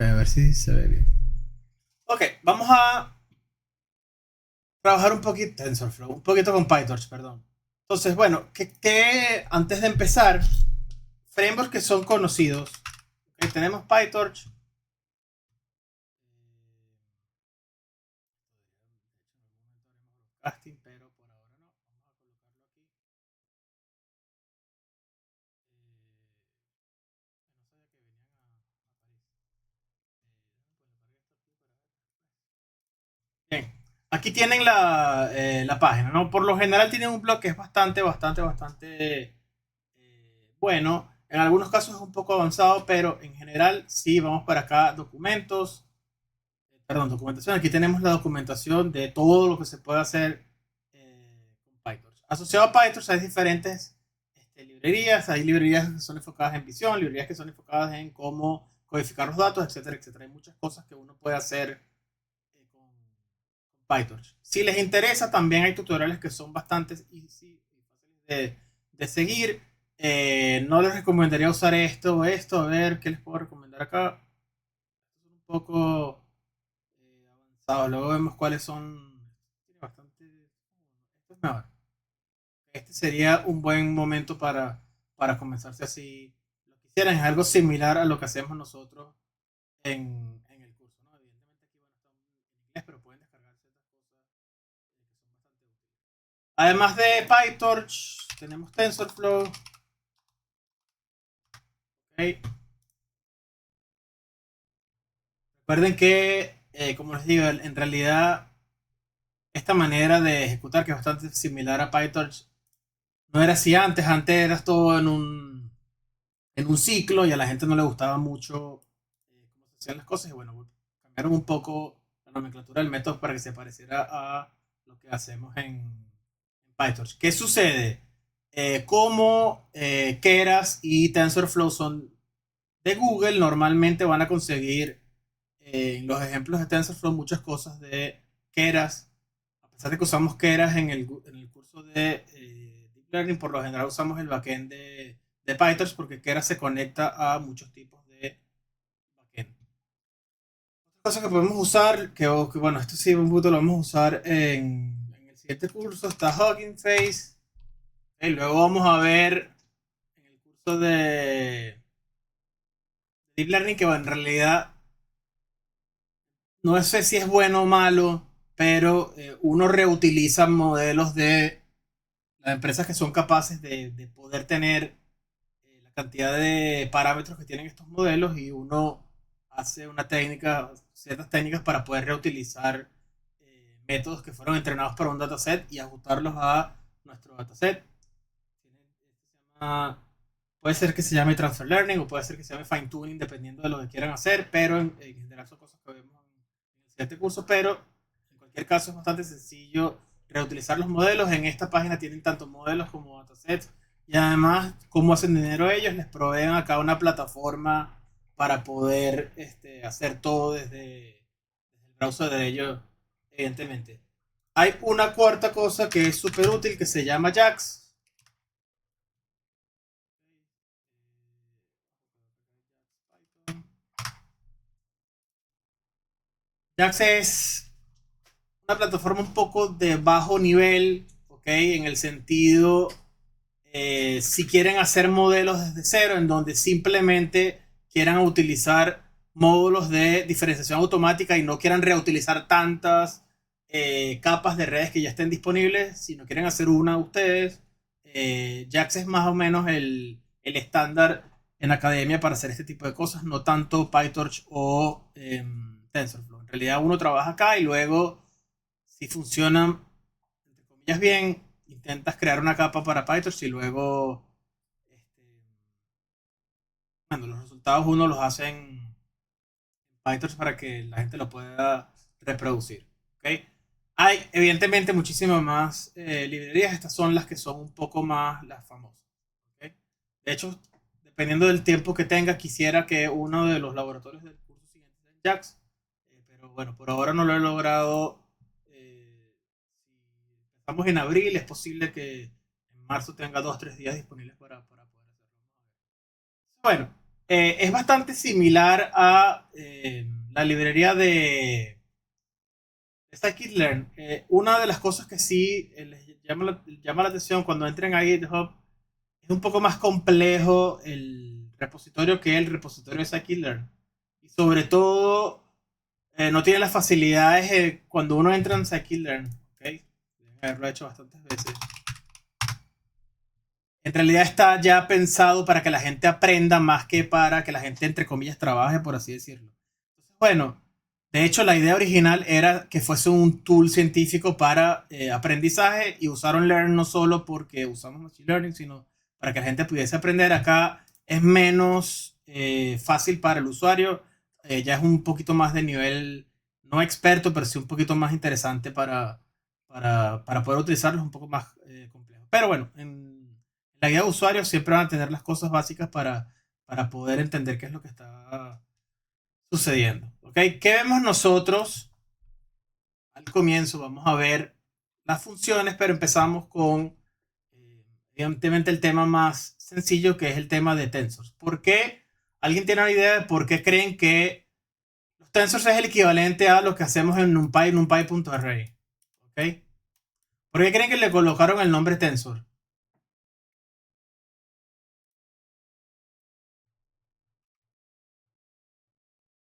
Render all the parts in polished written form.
A ver si se ve bien. Ok, vamos a trabajar un poquito TensorFlow, un poquito con PyTorch, perdón. Entonces, bueno, antes de empezar, frameworks que son conocidos. Okay, tenemos PyTorch. Casting, pero por ahora no. Vamos a colocarlo aquí. No sabía que venían a París. Bien, aquí tienen la página, ¿no? Por lo general tienen un blog que es bastante bueno. En algunos casos es un poco avanzado, pero en general sí, vamos para acá, documentos, perdón, documentación. Aquí tenemos la documentación de todo lo que se puede hacer con PyTorch. Asociado a PyTorch hay diferentes librerías. Hay librerías que son enfocadas en visión, librerías que son enfocadas en cómo codificar los datos, etcétera, etcétera. Hay muchas cosas que uno puede hacer con PyTorch. Si les interesa, también hay tutoriales que son bastante easy y fáciles de seguir. No les recomendaría usar esto o esto. A ver qué les puedo recomendar acá. Es un poco avanzado. Luego vemos cuáles son. Tiene bastante. Esto es mejor. Este sería un buen momento para comenzarse así. Lo que hicieran es algo similar a lo que hacemos nosotros en el curso, ¿no? Evidentemente aquí bueno, está en inglés, pero pueden descargar ciertas cosas que son bastante útiles. Además de PyTorch, tenemos TensorFlow. ¿Okay? Recuerden que, como les digo, en realidad esta manera de ejecutar, que es bastante similar a PyTorch, no era así antes. Antes era todo en un ciclo y a la gente no le gustaba mucho cómo se hacían las cosas. Y bueno, cambiaron un poco la nomenclatura del método para que se pareciera a lo que hacemos en PyTorch. ¿Qué sucede? Como Keras y TensorFlow son de Google, normalmente van a conseguir en los ejemplos de TensorFlow muchas cosas de Keras. A pesar de que usamos Keras en el curso de Deep Learning, por lo general usamos el backend de PyTorch porque Keras se conecta a muchos tipos de backend. Otra cosa que podemos usar, que bueno, esto sí un poquito lo vamos a usar en el siguiente curso, está Hugging Face. Y luego vamos a ver en el curso de Deep Learning que bueno, en realidad no sé si es bueno o malo, pero uno reutiliza modelos de las empresas que son capaces de poder tener la cantidad de parámetros que tienen estos modelos y uno hace ciertas técnicas para poder reutilizar métodos que fueron entrenados para un dataset y ajustarlos a nuestro dataset. Puede ser que se llame transfer learning o puede ser que se llame fine tuning dependiendo de lo que quieran hacer, pero en general son cosas que vemos en el siguiente curso, pero en cualquier caso es bastante sencillo reutilizar los modelos. En esta página tienen tanto modelos como datasets y además cómo hacen dinero ellos, les proveen acá una plataforma para poder hacer todo desde el browser de ellos, evidentemente. Hay una cuarta cosa que es súper útil que se llama JAX. JAX es una plataforma un poco de bajo nivel, ¿ok? En el sentido, si quieren hacer modelos desde cero, en donde simplemente quieran utilizar módulos de diferenciación automática y no quieran reutilizar tantas capas de redes que ya estén disponibles, si no quieren hacer una ustedes, JAX es más o menos el estándar en academia para hacer este tipo de cosas, no tanto PyTorch o TensorFlow. En realidad uno trabaja acá y luego si funcionan, entre comillas, bien, intentas crear una capa para PyTorch y luego, bueno, los resultados uno los hace en PyTorch para que la gente lo pueda reproducir. ¿Okay? Hay evidentemente muchísimas más librerías, estas son las que son un poco más las famosas. ¿Okay? De hecho, dependiendo del tiempo que tenga, quisiera que uno de los laboratorios del curso siguiente sea en JAX, pero bueno, por ahora no lo he logrado. Si estamos en abril, es posible que en marzo tenga 2 o 3 días disponibles para poder hacerlo. Bueno, Es bastante similar a la librería de scikit-learn. Una de las cosas que sí les llama la atención cuando entren a GitHub es un poco más complejo el repositorio que el repositorio de scikit-learn. Y sobre todo, no tiene las facilidades cuando uno entra en scikit-learn. ¿Okay? Lo he hecho bastantes veces. En realidad está ya pensado para que la gente aprenda más que para que la gente, entre comillas, trabaje, por así decirlo. Entonces, bueno, de hecho la idea original era que fuese un tool científico para aprendizaje y usaron Learn no solo porque usamos Machine Learning, sino para que la gente pudiese aprender. Acá es menos fácil para el usuario, ya es un poquito más de nivel, no experto, pero sí un poquito más interesante para poder utilizarlo, es un poco más complejo. Pero bueno, en la guía de usuarios siempre van a tener las cosas básicas para poder entender qué es lo que está sucediendo. ¿Ok? ¿Qué vemos nosotros? Al comienzo vamos a ver las funciones, pero empezamos con, evidentemente, el tema más sencillo, que es el tema de tensors. ¿Por qué? ¿Alguien tiene una idea de por qué creen que los tensors es el equivalente a lo que hacemos en NumPy, numpy.array? ¿Ok? ¿Por qué creen que le colocaron el nombre tensor?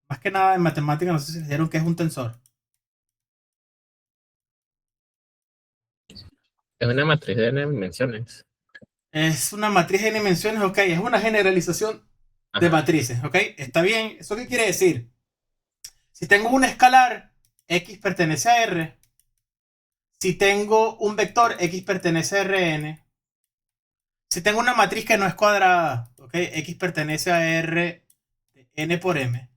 Más que nada en matemáticas, no sé si les dieron que es un tensor. Es una matriz de n dimensiones. Es una matriz de dimensiones, ok, es una generalización de Ajá. matrices, ok, está bien. ¿Eso qué quiere decir? Si tengo un escalar, x pertenece a R. Si tengo un vector, x pertenece a Rn. Si tengo una matriz que no es cuadrada, ok, x pertenece a R de n por m.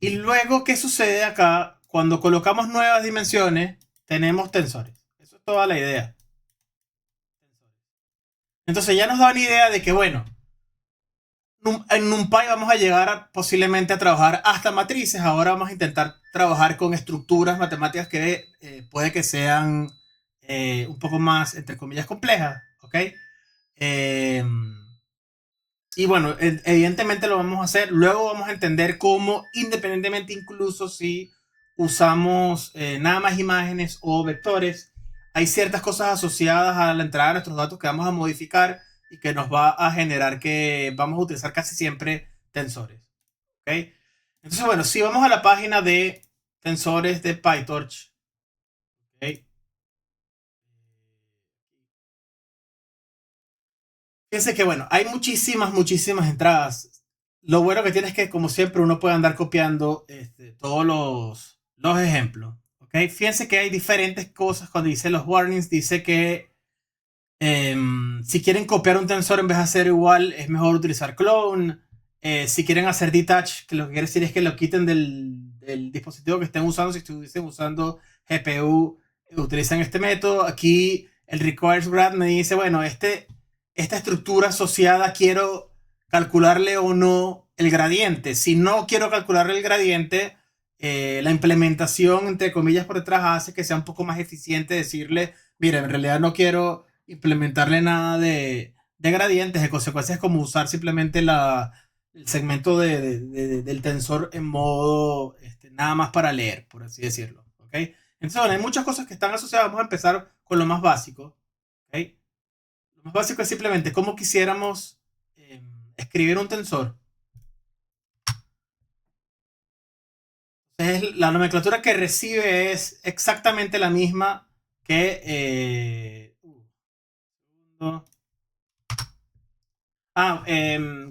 Y luego, ¿qué sucede acá? Cuando colocamos nuevas dimensiones, tenemos tensores. Eso es toda la idea. Entonces ya nos da una idea de que, bueno, en NumPy vamos a llegar posiblemente a trabajar hasta matrices. Ahora vamos a intentar trabajar con estructuras matemáticas que puede que sean un poco más, entre comillas, complejas. ¿Ok? Eh, y bueno, evidentemente lo vamos a hacer. Luego vamos a entender cómo, independientemente, incluso si usamos nada más imágenes o vectores, hay ciertas cosas asociadas a la entrada de nuestros datos que vamos a modificar y que nos va a generar que vamos a utilizar casi siempre tensores. ¿Ok? Entonces, bueno, si vamos a la página de tensores de PyTorch, ¿ok? Fíjense que, bueno, hay muchísimas entradas. Lo bueno que tiene es que, como siempre, uno puede andar copiando todos los ejemplos. ¿Ok? Fíjense que hay diferentes cosas. Cuando dice los warnings, dice que si quieren copiar un tensor en vez de hacer igual, es mejor utilizar clone. Si quieren hacer detach, que lo que quiere decir es que lo quiten del dispositivo que estén usando. Si estuviesen usando GPU, utilizan este método. Aquí el requires grad me dice, bueno, esta estructura asociada quiero calcularle o no el gradiente. Si no quiero calcularle el gradiente, la implementación, entre comillas, por detrás hace que sea un poco más eficiente decirle, mira, en realidad no quiero implementarle nada de gradientes. De consecuencia es como usar simplemente el segmento del tensor en modo nada más para leer, por así decirlo. ¿Okay? Entonces, bueno, hay muchas cosas que están asociadas. Vamos a empezar con lo más básico. ¿Okay? Lo más básico es simplemente cómo quisiéramos escribir un tensor. Entonces, la nomenclatura que recibe es exactamente la misma que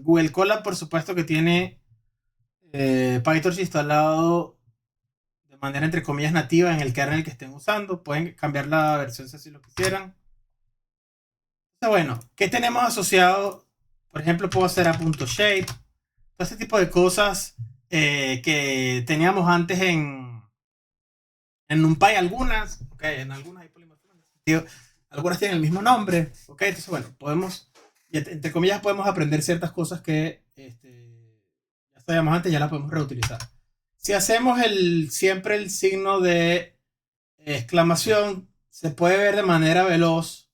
Google Colab, por supuesto que tiene PyTorch instalado de manera entre comillas nativa en el kernel que estén usando. Pueden cambiar la versión si así lo quisieran. Entonces, bueno, ¿qué tenemos asociado? Por ejemplo, puedo hacer a .shape. Todo este tipo de cosas que teníamos antes en NumPy, algunas. Okay, en algunas hay polimorfismo. Algunas tienen el mismo nombre. Okay, entonces, bueno, podemos, entre comillas, podemos aprender ciertas cosas que ya sabíamos antes, ya las podemos reutilizar. Si hacemos siempre el signo de exclamación, se puede ver de manera veloz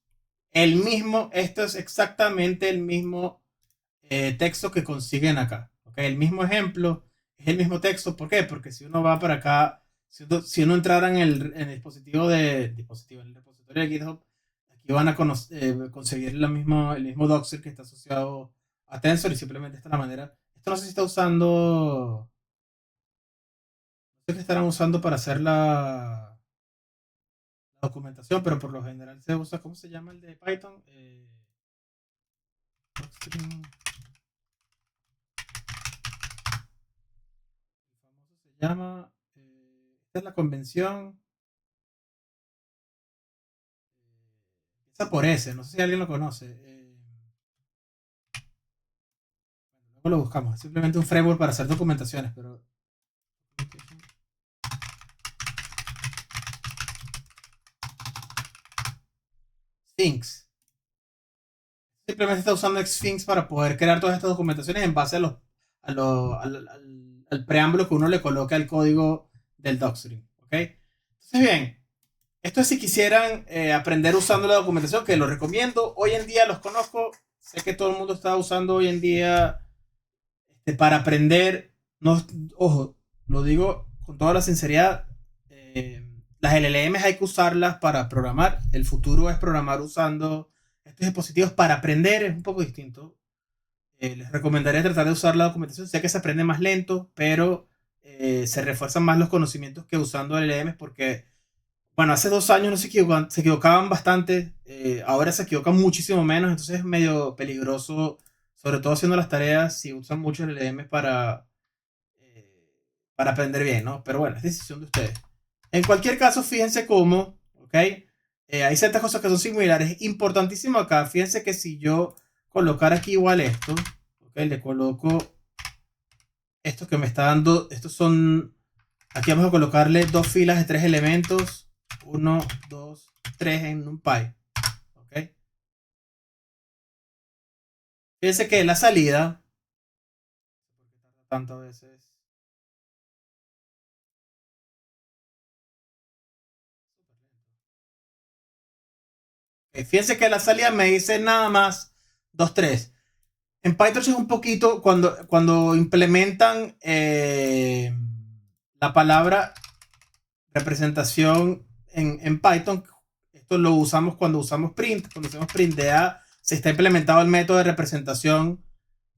esto es exactamente el mismo texto que consiguen acá. El mismo ejemplo es el mismo texto. ¿Por qué? Porque si uno va para acá, si uno entrara en el dispositivo en el repositorio de GitHub, aquí van a conseguir el mismo Docker que está asociado a Tensor y simplemente esta es la manera. Esto no sé si está usando, no sé qué estarán usando para hacer la documentación, pero por lo general se usa, ¿cómo se llama el de Python? Docstring, famoso se llama, esta es la convención, empieza por S, no sé si alguien lo conoce. Luego lo buscamos, es simplemente un framework para hacer documentaciones, pero Sphinx. Simplemente está usando Sphinx para poder crear todas estas documentaciones en base al preámbulo que uno le coloca al código del docstring. ¿Ok? Entonces, bien, esto es si quisieran aprender usando la documentación, que lo recomiendo. Hoy en día los conozco. Sé que todo el mundo está usando hoy en día para aprender. No, ojo, lo digo con toda la sinceridad. Las LLMs hay que usarlas para programar. El futuro es programar usando estos dispositivos para aprender. Es un poco distinto. Les recomendaría tratar de usar la documentación. Sé que se aprende más lento, pero se refuerzan más los conocimientos que usando LLMs porque bueno, hace 2 años no se equivocaban bastante, ahora se equivocan muchísimo menos, entonces es medio peligroso, sobre todo haciendo las tareas, si usan mucho el LM para aprender bien, ¿no? Pero bueno, es decisión de ustedes. En cualquier caso, fíjense cómo, ¿ok? Hay ciertas cosas que son similares. Importantísimo acá, fíjense que si yo colocar aquí igual esto, ¿ok? Le coloco esto que me está dando, estos son, aquí vamos a colocarle 2 filas de 3 elementos. 1, 2, 3 en NumPy. ¿Ok? Fíjense que la salida. ¿Por qué tarda tanto a veces? Fíjense que la salida me dice nada más 2, 3. En PyTorch es un poquito cuando implementan la palabra representación en Python. Esto lo usamos cuando usamos print. Cuando hacemos print de A, se está implementado el método de representación.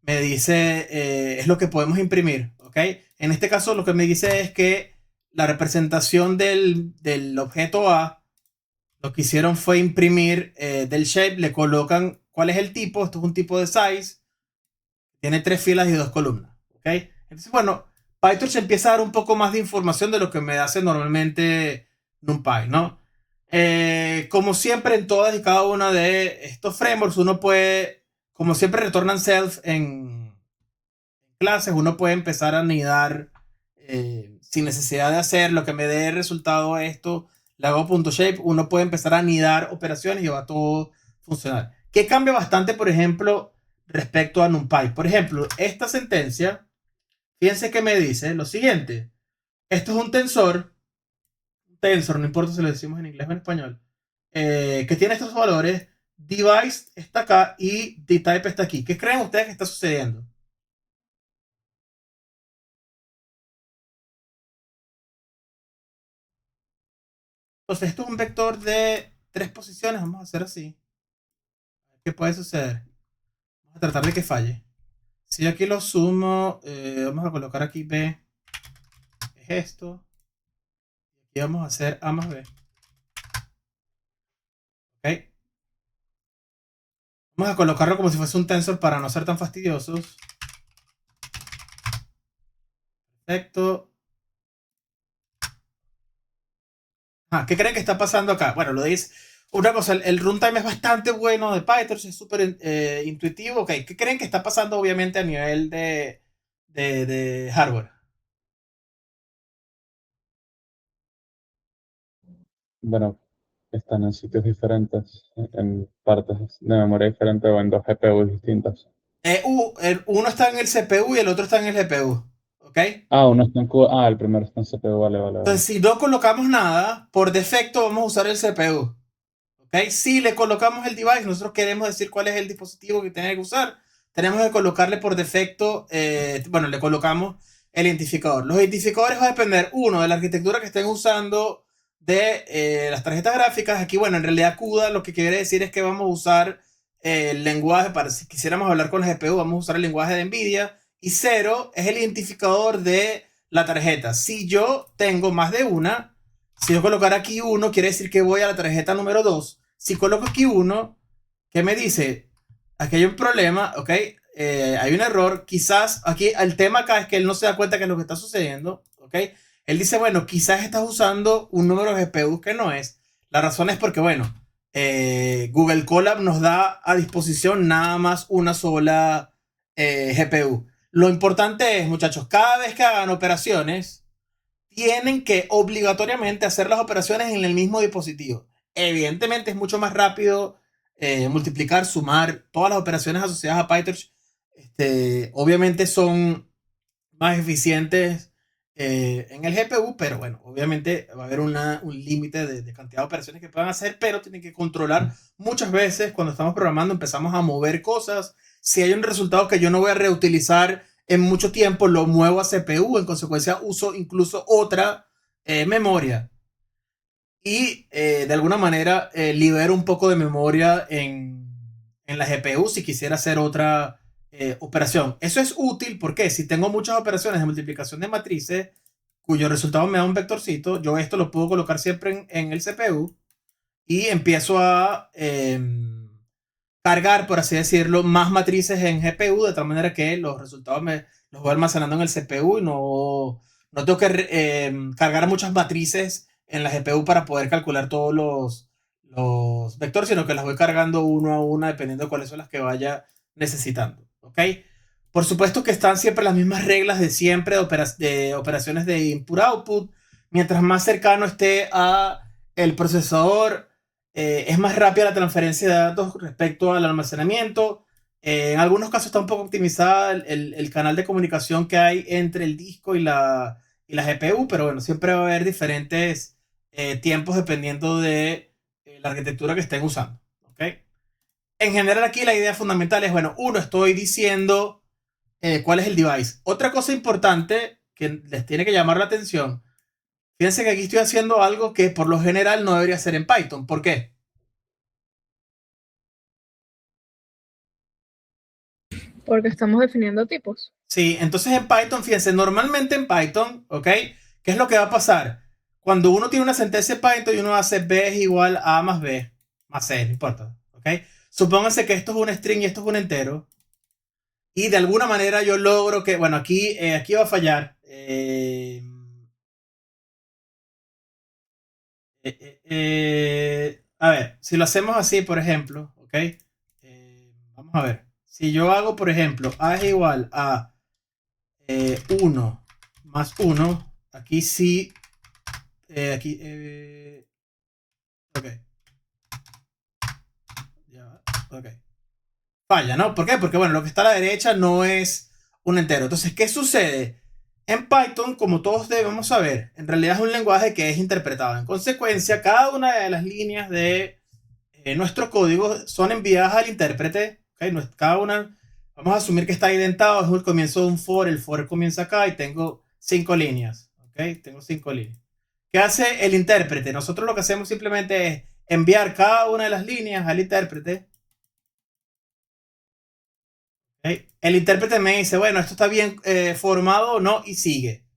Me dice, es lo que podemos imprimir, ¿ok? En este caso lo que me dice es que la representación del objeto A, lo que hicieron fue imprimir del shape, le colocan cuál es el tipo, esto es un tipo de size, tiene 3 filas y 2 columnas, ¿ok? Entonces, bueno, PyTorch empieza a dar un poco más de información de lo que me hace normalmente NumPy, ¿no? Como siempre en todas y cada una de estos frameworks, uno puede, como siempre retornan self en clases, uno puede empezar a anidar sin necesidad de hacer lo que me dé resultado esto, le hago .shape, uno puede empezar a anidar operaciones y va a todo funcionar. ¿Qué cambia bastante, por ejemplo, respecto a NumPy? Por ejemplo, esta sentencia, fíjense que me dice lo siguiente. Esto es un tensor, no importa si lo decimos en inglés o en español, que tiene estos valores. Device está acá y dtype está aquí. ¿Qué creen ustedes que está sucediendo? Entonces, esto es un vector de 3 posiciones. Vamos a hacer así. ¿Qué puede suceder? Vamos a tratar de que falle. Si aquí lo sumo, vamos a colocar aquí B. Es esto. Y vamos a hacer A más B. ¿Ok? Vamos a colocarlo como si fuese un tensor para no ser tan fastidiosos. Perfecto. ¿Qué creen que está pasando acá? Bueno, lo dice. Una cosa, el runtime es bastante bueno de PyTorch, es súper intuitivo. Okay. ¿Qué creen que está pasando obviamente a nivel de hardware? Bueno, están en sitios diferentes, en partes de memoria diferentes o en dos GPUs distintas. Uno está en el CPU y el otro está en el GPU. ¿Ok? Uno está en el primero está en CPU, vale, vale, vale. Entonces, si no colocamos nada, por defecto vamos a usar el CPU. ¿Ok? Si le colocamos el device, nosotros queremos decir cuál es el dispositivo que tiene que usar. tenemos que colocarle por defecto, bueno, le colocamos el identificador. Los identificadores van a depender, uno, de la arquitectura que estén usando, de las tarjetas gráficas. Aquí, bueno, en realidad CUDA lo que quiere decir es que vamos a usar el lenguaje, para si quisiéramos hablar con la GPU, vamos a usar el lenguaje de NVIDIA. Y 0 es el identificador de la tarjeta. Si yo tengo más de una, si yo colocar aquí 1, quiere decir que voy a la tarjeta número 2. Si coloco aquí 1, ¿qué me dice? Aquí hay un problema, ¿ok? Hay un error. Quizás aquí el tema acá es que él no se da cuenta que es lo que está sucediendo, ¿ok? Él dice, bueno, quizás estás usando un número de GPU que no es. La razón es porque, bueno, Google Colab nos da a disposición nada más una sola GPU. Lo importante es, muchachos, cada vez que hagan operaciones, tienen que obligatoriamente hacer las operaciones en el mismo dispositivo. Evidentemente es mucho más rápido multiplicar, sumar, todas las operaciones asociadas a PyTorch. Obviamente son más eficientes en el GPU, pero bueno, obviamente va a haber un límite de cantidad de operaciones que puedan hacer, pero tienen que controlar. Muchas veces cuando estamos programando empezamos a mover cosas. Si hay un resultado que yo no voy a reutilizar en mucho tiempo, lo muevo a CPU, en consecuencia uso incluso otra memoria. Y de alguna manera libero un poco de memoria en la GPU si quisiera hacer otra operación. Eso es útil porque si tengo muchas operaciones de multiplicación de matrices cuyo resultado me da un vectorcito, yo esto lo puedo colocar siempre en el CPU y empiezo a cargar, por así decirlo, más matrices en GPU de tal manera que los resultados los voy almacenando en el CPU y no tengo que cargar muchas matrices en la GPU para poder calcular todos los vectores, sino que las voy cargando uno a una dependiendo de cuáles son las que vaya necesitando. ¿Ok? Por supuesto que están siempre las mismas reglas de siempre de operaciones de input-output. Mientras más cercano esté a el procesador, es más rápida la transferencia de datos respecto al almacenamiento. En algunos casos está un poco optimizada el canal de comunicación que hay entre el disco y la GPU, pero bueno, siempre va a haber diferentes tiempos dependiendo de la arquitectura que estén usando. ¿Okay? En general aquí la idea fundamental es, bueno, uno, estoy diciendo cuál es el device. Otra cosa importante que les tiene que llamar la atención, fíjense que aquí estoy haciendo algo que por lo general no debería ser en Python. ¿Por qué? Porque estamos definiendo tipos. Sí, entonces en Python, fíjense, normalmente en Python, ¿ok? ¿Qué es lo que va a pasar? Cuando uno tiene una sentencia en Python y uno hace B es igual a A más B más C, no importa, ¿ok? Supónganse que esto es un string y esto es un entero. Y de alguna manera yo logro que, bueno, aquí va a fallar. A ver, si lo hacemos así, por ejemplo, ¿ok? Vamos a ver. Si yo hago, por ejemplo, A es igual a 1 más 1, aquí sí, ok. Ya, ok. Falla, ¿no? ¿Por qué? Porque, bueno, lo que está a la derecha no es un entero. Entonces, ¿qué sucede? En Python, como todos debemos saber, en realidad es un lenguaje que es interpretado. En consecuencia, cada una de las líneas de nuestro código son enviadas al intérprete. ¿Okay? Cada una, vamos a asumir que está identado, es el comienzo de un for, el for comienza acá y tengo 5 líneas. ¿Okay? Tengo 5 líneas. ¿Qué hace el intérprete? Nosotros lo que hacemos simplemente es enviar cada una de las líneas al intérprete. ¿Okay? El intérprete me dice, bueno, esto está bien formado o no, y sigue.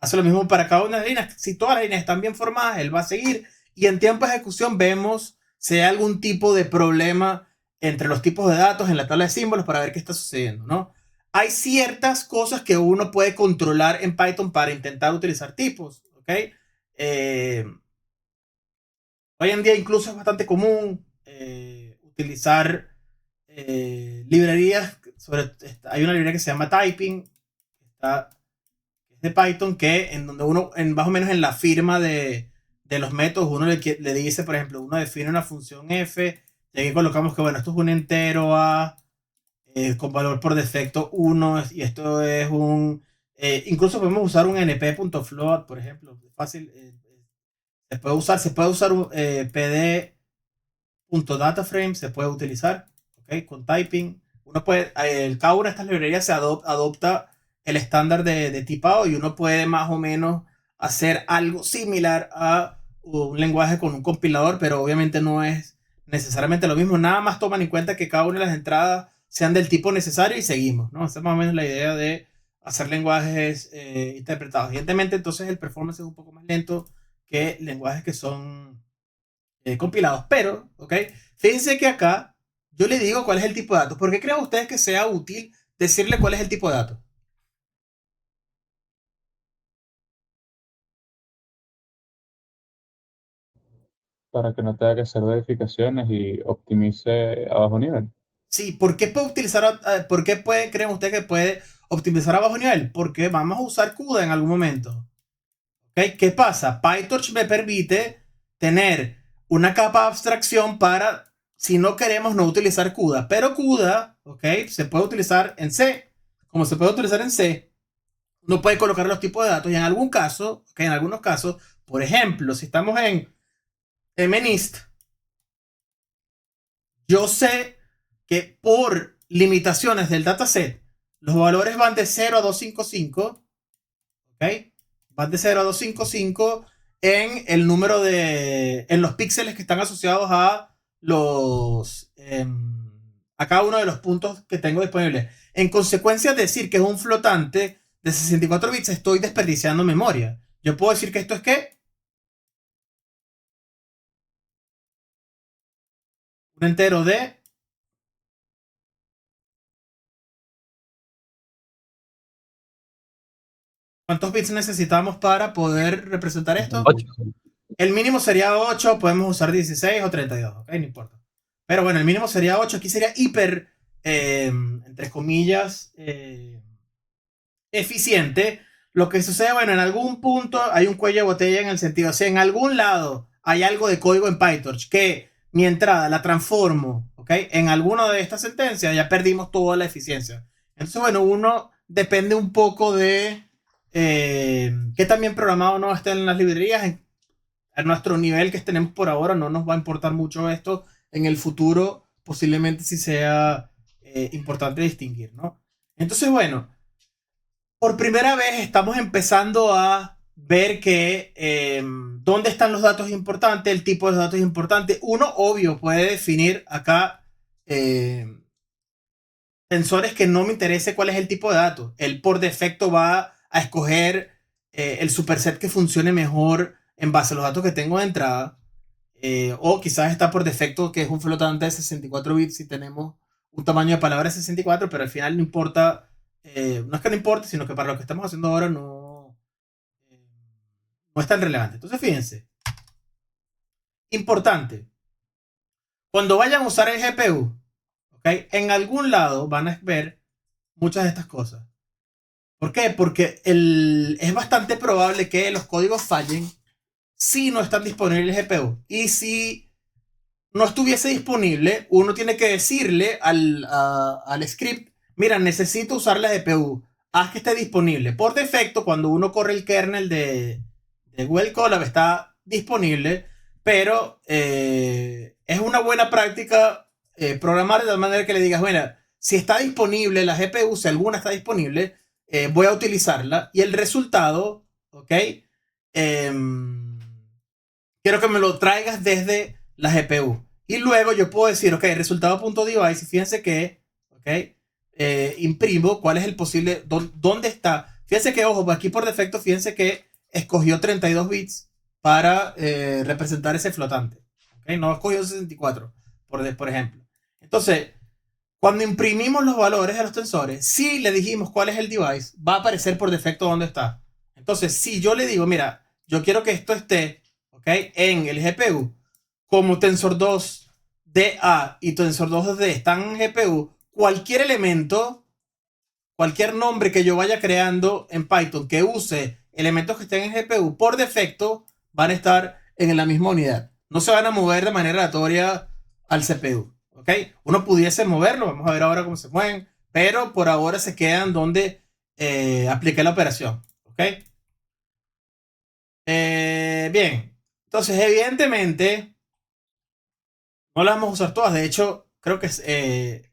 Hace lo mismo para cada una de las líneas. Si todas las líneas están bien formadas, él va a seguir. Y en tiempo de ejecución vemos si hay algún tipo de problema entre los tipos de datos en la tabla de símbolos para ver qué está sucediendo, ¿no? Hay ciertas cosas que uno puede controlar en Python para intentar utilizar tipos, ¿ok? Hoy en día incluso es bastante común utilizar librerías. Hay una librería que se llama Typing, está de Python, que en donde uno, más o menos en la firma de los métodos, uno le dice, por ejemplo, uno define una función f, y aquí colocamos que, bueno, esto es un entero a con valor por defecto 1, y esto es un... incluso podemos usar un np.float, por ejemplo, fácil. Se puede usar un pd.dataframe, se puede utilizar, ¿okay? Con typing, cada una de estas librerías adopta el estándar de tipado y uno puede más o menos hacer algo similar a un lenguaje con un compilador, pero obviamente no es necesariamente lo mismo. Nada más toman en cuenta que cada una de las entradas sean del tipo necesario y seguimos, ¿no? Esa es más o menos la idea de hacer lenguajes interpretados. Evidentemente, entonces el performance es un poco más lento que lenguajes que son compilados. Pero, ¿ok? Fíjense que acá yo le digo cuál es el tipo de datos. ¿Por qué creen ustedes que sea útil decirle cuál es el tipo de datos? Para que no tenga que hacer verificaciones y optimice a bajo nivel. Sí, ¿por qué puede utilizar, por qué creen ustedes que puede optimizar a bajo nivel? Porque vamos a usar CUDA en algún momento. ¿Ok? ¿Qué pasa? PyTorch me permite tener una capa de abstracción para, si no queremos, no utilizar CUDA. Pero CUDA, ¿ok? Se puede utilizar en C. Como se puede utilizar en C, uno puede colocar los tipos de datos y en algún caso, ¿ok? En algunos casos, por ejemplo, si estamos en MNIST, yo sé que por limitaciones del dataset, los valores van de 0 a 255, ¿ok? Van de 0 a 255 en el número en los píxeles que están asociados a a cada uno de los puntos que tengo disponibles. En consecuencia, decir que es un flotante de 64 bits, estoy desperdiciando memoria. Yo puedo decir que esto es ¿qué? Un entero de... ¿Cuántos bits necesitamos para poder representar esto? 8. El mínimo sería 8, podemos usar 16 o 32, ¿ok? No importa. Pero bueno, el mínimo sería 8, aquí sería hiper, entre comillas, eficiente. Lo que sucede, bueno, en algún punto hay un cuello de botella en el sentido, o sea, en algún lado hay algo de código en PyTorch que mi entrada la transformo, ¿ok? En alguna de estas sentencias ya perdimos toda la eficiencia. Entonces, bueno, uno depende un poco de qué tan bien programado no esté en las librerías. A nuestro nivel que tenemos por ahora no nos va a importar mucho esto. En el futuro posiblemente sí sea importante distinguir, ¿no? Entonces, bueno, por primera vez estamos empezando a ver que dónde están los datos importantes, el tipo de datos importantes. Uno, obvio, puede definir acá tensores que no me interese cuál es el tipo de datos. Él por defecto va a escoger el superset que funcione mejor en base a los datos que tengo de entrada. O quizás está por defecto que es un flotante de 64 bits si tenemos un tamaño de palabra de 64, pero al final no importa. No es que no importe, sino que para lo que estamos haciendo ahora eh, no es tan relevante. Entonces, fíjense. Importante. Cuando vayan a usar el GPU, ¿okay? En algún lado van a ver muchas de estas cosas. ¿Por qué? Porque es bastante probable que los códigos fallen si no están disponibles el GPU. Y si no estuviese disponible, uno tiene que decirle al script, mira, necesito usar la GPU, haz que esté disponible. Por defecto, cuando uno corre el kernel de Google Colab, está disponible, pero es una buena práctica programar de tal manera que le digas, bueno, si está disponible la GPU, si alguna está disponible, voy a utilizarla y el resultado, ¿ok? Quiero que me lo traigas desde la GPU. Y luego yo puedo decir, ok, resultado.device, y fíjense que, ok, imprimo cuál es el posible, dónde está. Fíjense que, ojo, aquí por defecto, fíjense que escogió 32 bits para representar ese flotante. Okay, no escogió 64, por ejemplo. Entonces, cuando imprimimos los valores de los tensores, si le dijimos cuál es el device, va a aparecer por defecto dónde está. Entonces, si yo le digo, mira, yo quiero que esto esté, ¿ok? En el GPU, como tensor 2DA y tensor 2D están en GPU, cualquier elemento, cualquier nombre que yo vaya creando en Python que use elementos que estén en GPU, por defecto van a estar en la misma unidad. No se van a mover de manera aleatoria al CPU. ¿Ok? Uno pudiese moverlo, vamos a ver ahora cómo se mueven, pero por ahora se quedan donde apliqué la operación. ¿Ok? Bien, entonces evidentemente no las vamos a usar todas. De hecho, creo que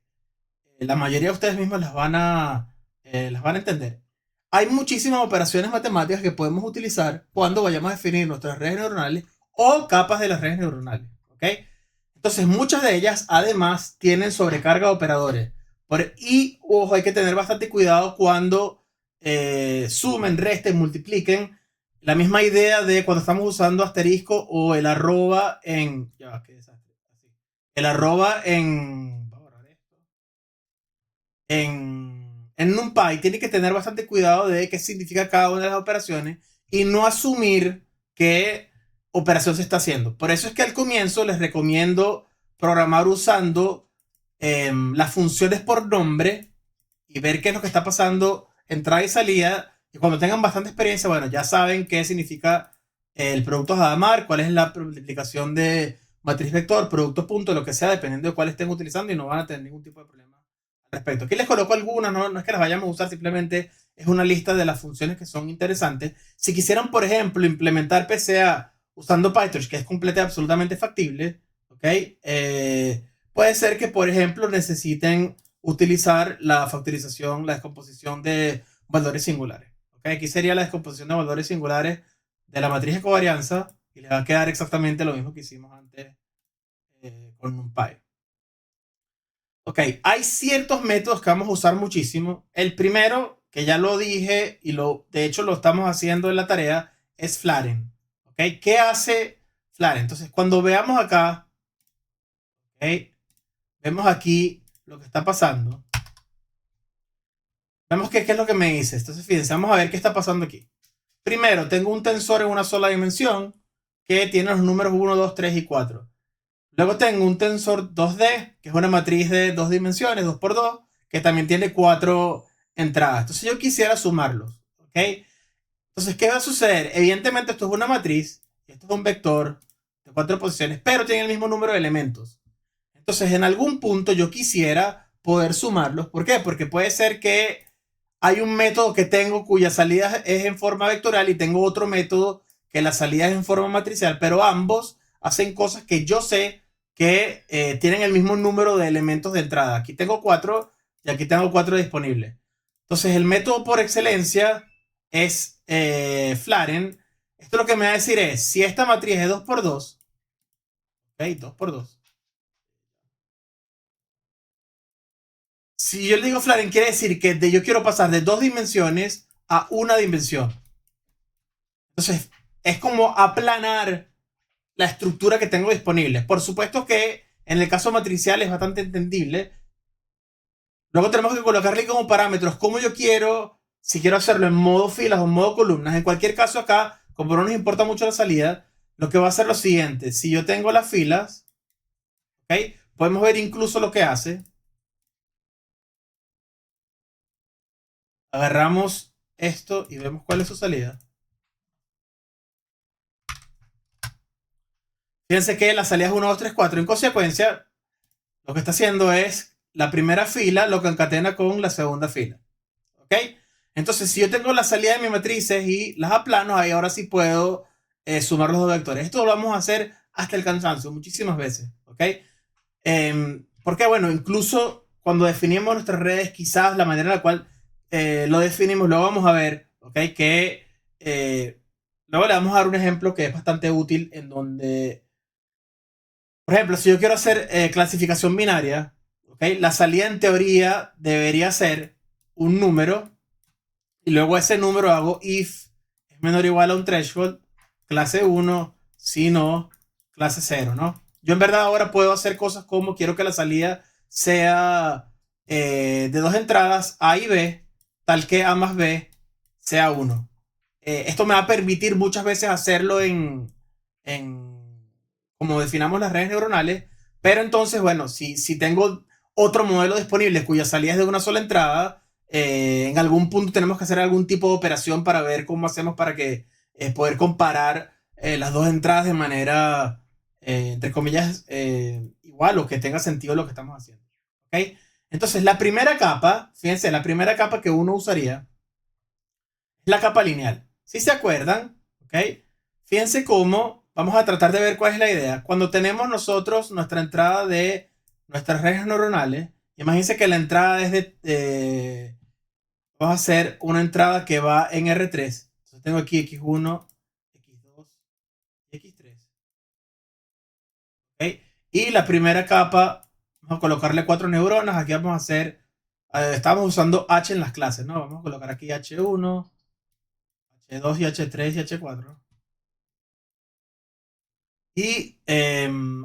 la mayoría de ustedes mismos las van a entender. Hay muchísimas operaciones matemáticas que podemos utilizar cuando vayamos a definir nuestras redes neuronales o capas de las redes neuronales. ¿Ok? Entonces, muchas de ellas además tienen sobrecarga de operadores. Y, ojo, hay que tener bastante cuidado cuando sumen, resten, multipliquen. La misma idea de cuando estamos usando asterisco o el arroba en... Ya va, qué desastre. El arroba en... Vamos a borrar esto. En NumPy tiene que tener bastante cuidado de qué significa cada una de las operaciones y no asumir qué operación se está haciendo. Por eso es que al comienzo les recomiendo programar usando las funciones por nombre y ver qué es lo que está pasando, entrada y salida. Y cuando tengan bastante experiencia, bueno, ya saben qué significa el producto Hadamard, cuál es la multiplicación de matriz vector, producto punto, lo que sea, dependiendo de cuál estén utilizando, y no van a tener ningún tipo de problema al respecto. Aquí les coloco algunas, no es que las vayamos a usar, simplemente es una lista de las funciones que son interesantes. Si quisieran, por ejemplo, implementar PCA usando PyTorch, que es completa y absolutamente factible, ¿ok? Puede ser que, por ejemplo, necesiten utilizar la factorización, la descomposición de valores singulares. ¿Okay? Aquí sería la descomposición de valores singulares de la matriz de covarianza y le va a quedar exactamente lo mismo que hicimos antes con NumPy. Ok, hay ciertos métodos que vamos a usar muchísimo. El primero, que ya lo dije y de hecho lo estamos haciendo en la tarea, es flatten. ¿Ok? ¿Qué hace flatten? Entonces, cuando veamos acá, ¿ok? Vemos aquí lo que está pasando. Vemos qué es lo que me dice. Entonces, fíjense, vamos a ver qué está pasando aquí. Primero, tengo un tensor en una sola dimensión que tiene los números 1, 2, 3 y 4. Luego tengo un tensor 2D, que es una matriz de 2 dimensiones, 2 por 2, que también tiene 4 entradas. Entonces, yo quisiera sumarlos. ¿Ok? Entonces, ¿qué va a suceder? Evidentemente, esto es una matriz, esto es un vector de 4 posiciones, pero tiene el mismo número de elementos. Entonces, en algún punto yo quisiera poder sumarlos. ¿Por qué? Porque puede ser que hay un método que tengo cuya salida es en forma vectorial y tengo otro método que la salida es en forma matricial, pero ambos hacen cosas que yo sé que tienen el mismo número de elementos de entrada. Aquí tengo 4 y aquí tengo 4 disponibles. Entonces, el método por excelencia es flatten. Esto lo que me va a decir es, si esta matriz es 2 por 2, ¿ok? 2 por 2. Si yo le digo flatten, quiere decir que yo quiero pasar de 2 dimensiones a una dimensión. Entonces, es como aplanar la estructura que tengo disponible. Por supuesto que en el caso matricial es bastante entendible. Luego tenemos que colocarle como parámetros cómo yo quiero, si quiero hacerlo en modo filas o en modo columnas. En cualquier caso acá, como no nos importa mucho la salida, lo que va a hacer lo siguiente. Si yo tengo las filas, ¿ok? Podemos ver incluso lo que hace. Agarramos esto y vemos cuál es su salida. Fíjense que la salida es 1, 2, 3, 4. En consecuencia, lo que está haciendo es la primera fila lo concatena con la segunda fila. ¿Ok? Entonces, si yo tengo la salida de mis matrices y las aplano, ahí ahora sí puedo sumar los dos vectores. Esto lo vamos a hacer hasta el cansancio, muchísimas veces. ¿Ok? Porque, bueno, incluso cuando definimos nuestras redes, quizás la manera en la cual lo definimos, lo vamos a ver. ¿Ok? Que luego le vamos a dar un ejemplo que es bastante útil en donde... Por ejemplo, si yo quiero hacer clasificación binaria, ¿okay? La salida en teoría debería ser un número y luego ese número hago if es menor o igual a un threshold, clase 1, si no, clase 0, ¿no? Yo en verdad ahora puedo hacer cosas como quiero que la salida sea de 2 entradas, A y B, tal que A más B sea 1. Esto me va a permitir muchas veces hacerlo en como definamos las redes neuronales, pero entonces, bueno, si tengo otro modelo disponible cuya salida es de una sola entrada, en algún punto tenemos que hacer algún tipo de operación para ver cómo hacemos para que poder comparar las dos entradas de manera, entre comillas, igual o que tenga sentido lo que estamos haciendo. ¿Okay? Entonces, la primera capa, fíjense, la primera capa que uno usaría es la capa lineal. Si se acuerdan, ¿ok? Fíjense cómo vamos a tratar de ver cuál es la idea. Cuando tenemos nosotros nuestra entrada de nuestras redes neuronales Imagínense que la entrada es vamos a hacer una entrada que va en R3. Entonces tengo aquí X1, X2 y X3. ¿Okay? Y la primera capa, vamos a colocarle 4 neuronas. Aquí vamos a hacer, estamos usando H en las clases, ¿no? Vamos a colocar aquí H1, H2 y H3 y H4. Y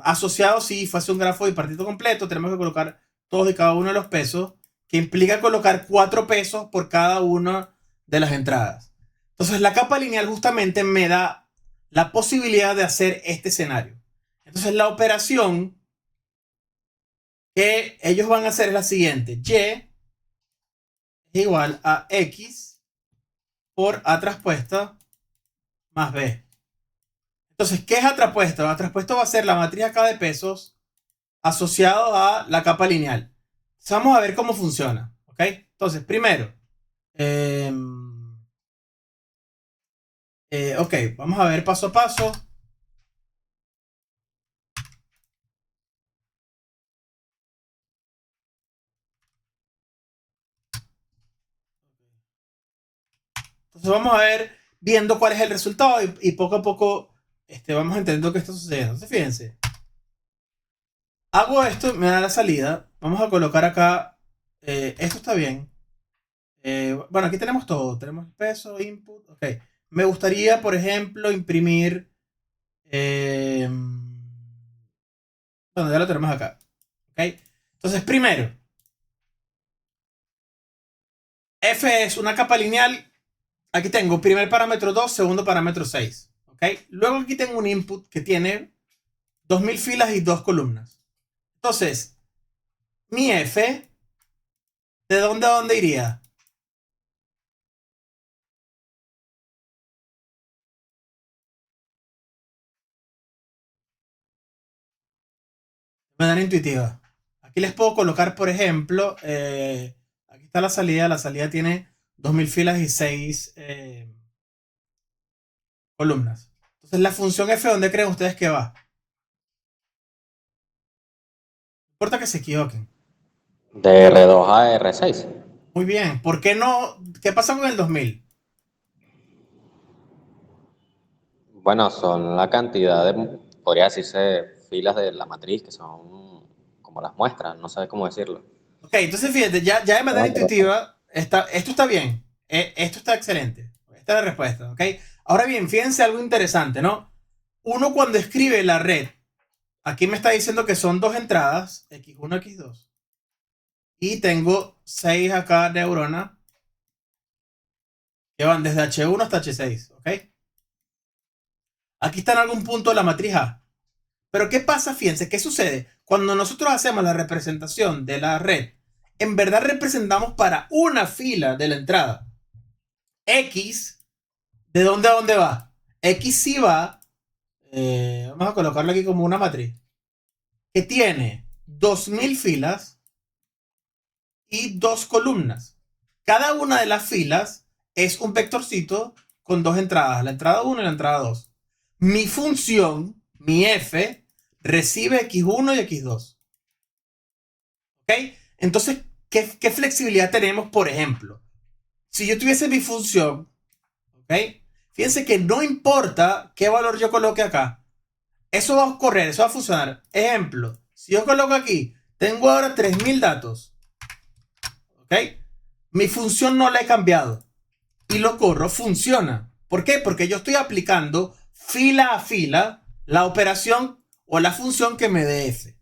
asociado, si fuese un grafo bipartito completo, tenemos que colocar todos y cada uno de los pesos, que implica colocar 4 pesos por cada una de las entradas. Entonces, la capa lineal justamente me da la posibilidad de hacer este escenario. Entonces, la operación que ellos van a hacer es la siguiente. Y es igual a X por A traspuesta más B. Entonces, ¿qué es A traspuesto? A traspuesto va a ser la matriz acá de pesos asociado a la capa lineal. Entonces, vamos a ver cómo funciona. ¿Ok? Entonces, primero, ok, vamos a ver paso a paso. Entonces, vamos a ver viendo cuál es el resultado y poco a poco vamos entendiendo qué está sucediendo. Entonces, fíjense. Hago esto, me da la salida. Vamos a colocar acá. Esto está bien. Bueno, aquí tenemos todo. Tenemos el peso, input. Ok. Me gustaría, por ejemplo, imprimir. Bueno, ya lo tenemos acá. Ok. Entonces, primero, F es una capa lineal. Aquí tengo primer parámetro 2, segundo parámetro 6. Ok. Luego aquí tengo un input que tiene 2000 filas y 2 columnas. Entonces, mi F, ¿de dónde a dónde iría? De manera intuitiva. Aquí les puedo colocar, por ejemplo, aquí está la salida tiene 2000 filas y 6 columnas. Entonces la función f, ¿dónde creen ustedes que va? No importa que se equivoquen. De R2 a R6. Muy bien, ¿por qué no? ¿Qué pasa con el 2000? Bueno, son la cantidad de, podría decirse, filas de la matriz, que son como las muestras, no sé cómo decirlo. Ok, entonces fíjate, ya de manera intuitiva, esto está bien, esto está excelente. Esta es la respuesta, ¿ok? Ahora bien, fíjense algo interesante, ¿no? Uno cuando escribe la red, aquí me está diciendo que son 2 entradas, X1, X2. Y tengo 6 acá neuronas que van desde H1 hasta H6, ¿ok? Aquí está en algún punto la matriz A. Pero ¿qué pasa? Fíjense, ¿qué sucede? Cuando nosotros hacemos la representación de la red, en verdad representamos para una fila de la entrada. X, ¿de dónde a dónde va? X sí va, vamos a colocarlo aquí como una matriz, que tiene 2000 filas y 2 columnas. Cada una de las filas es un vectorcito con 2 entradas, la entrada 1 y la entrada 2. Mi función, mi f, recibe x1 y x2. ¿Ok? Entonces, ¿qué flexibilidad tenemos, por ejemplo? Si yo tuviese mi función, ¿ok? Fíjense que no importa qué valor yo coloque acá, eso va a ocurrir, eso va a funcionar. Ejemplo, si yo coloco aquí, tengo ahora 3000 datos, ¿ok? Mi función no la he cambiado y lo corro, funciona. ¿Por qué? Porque yo estoy aplicando fila a fila la operación o la función que me dé f.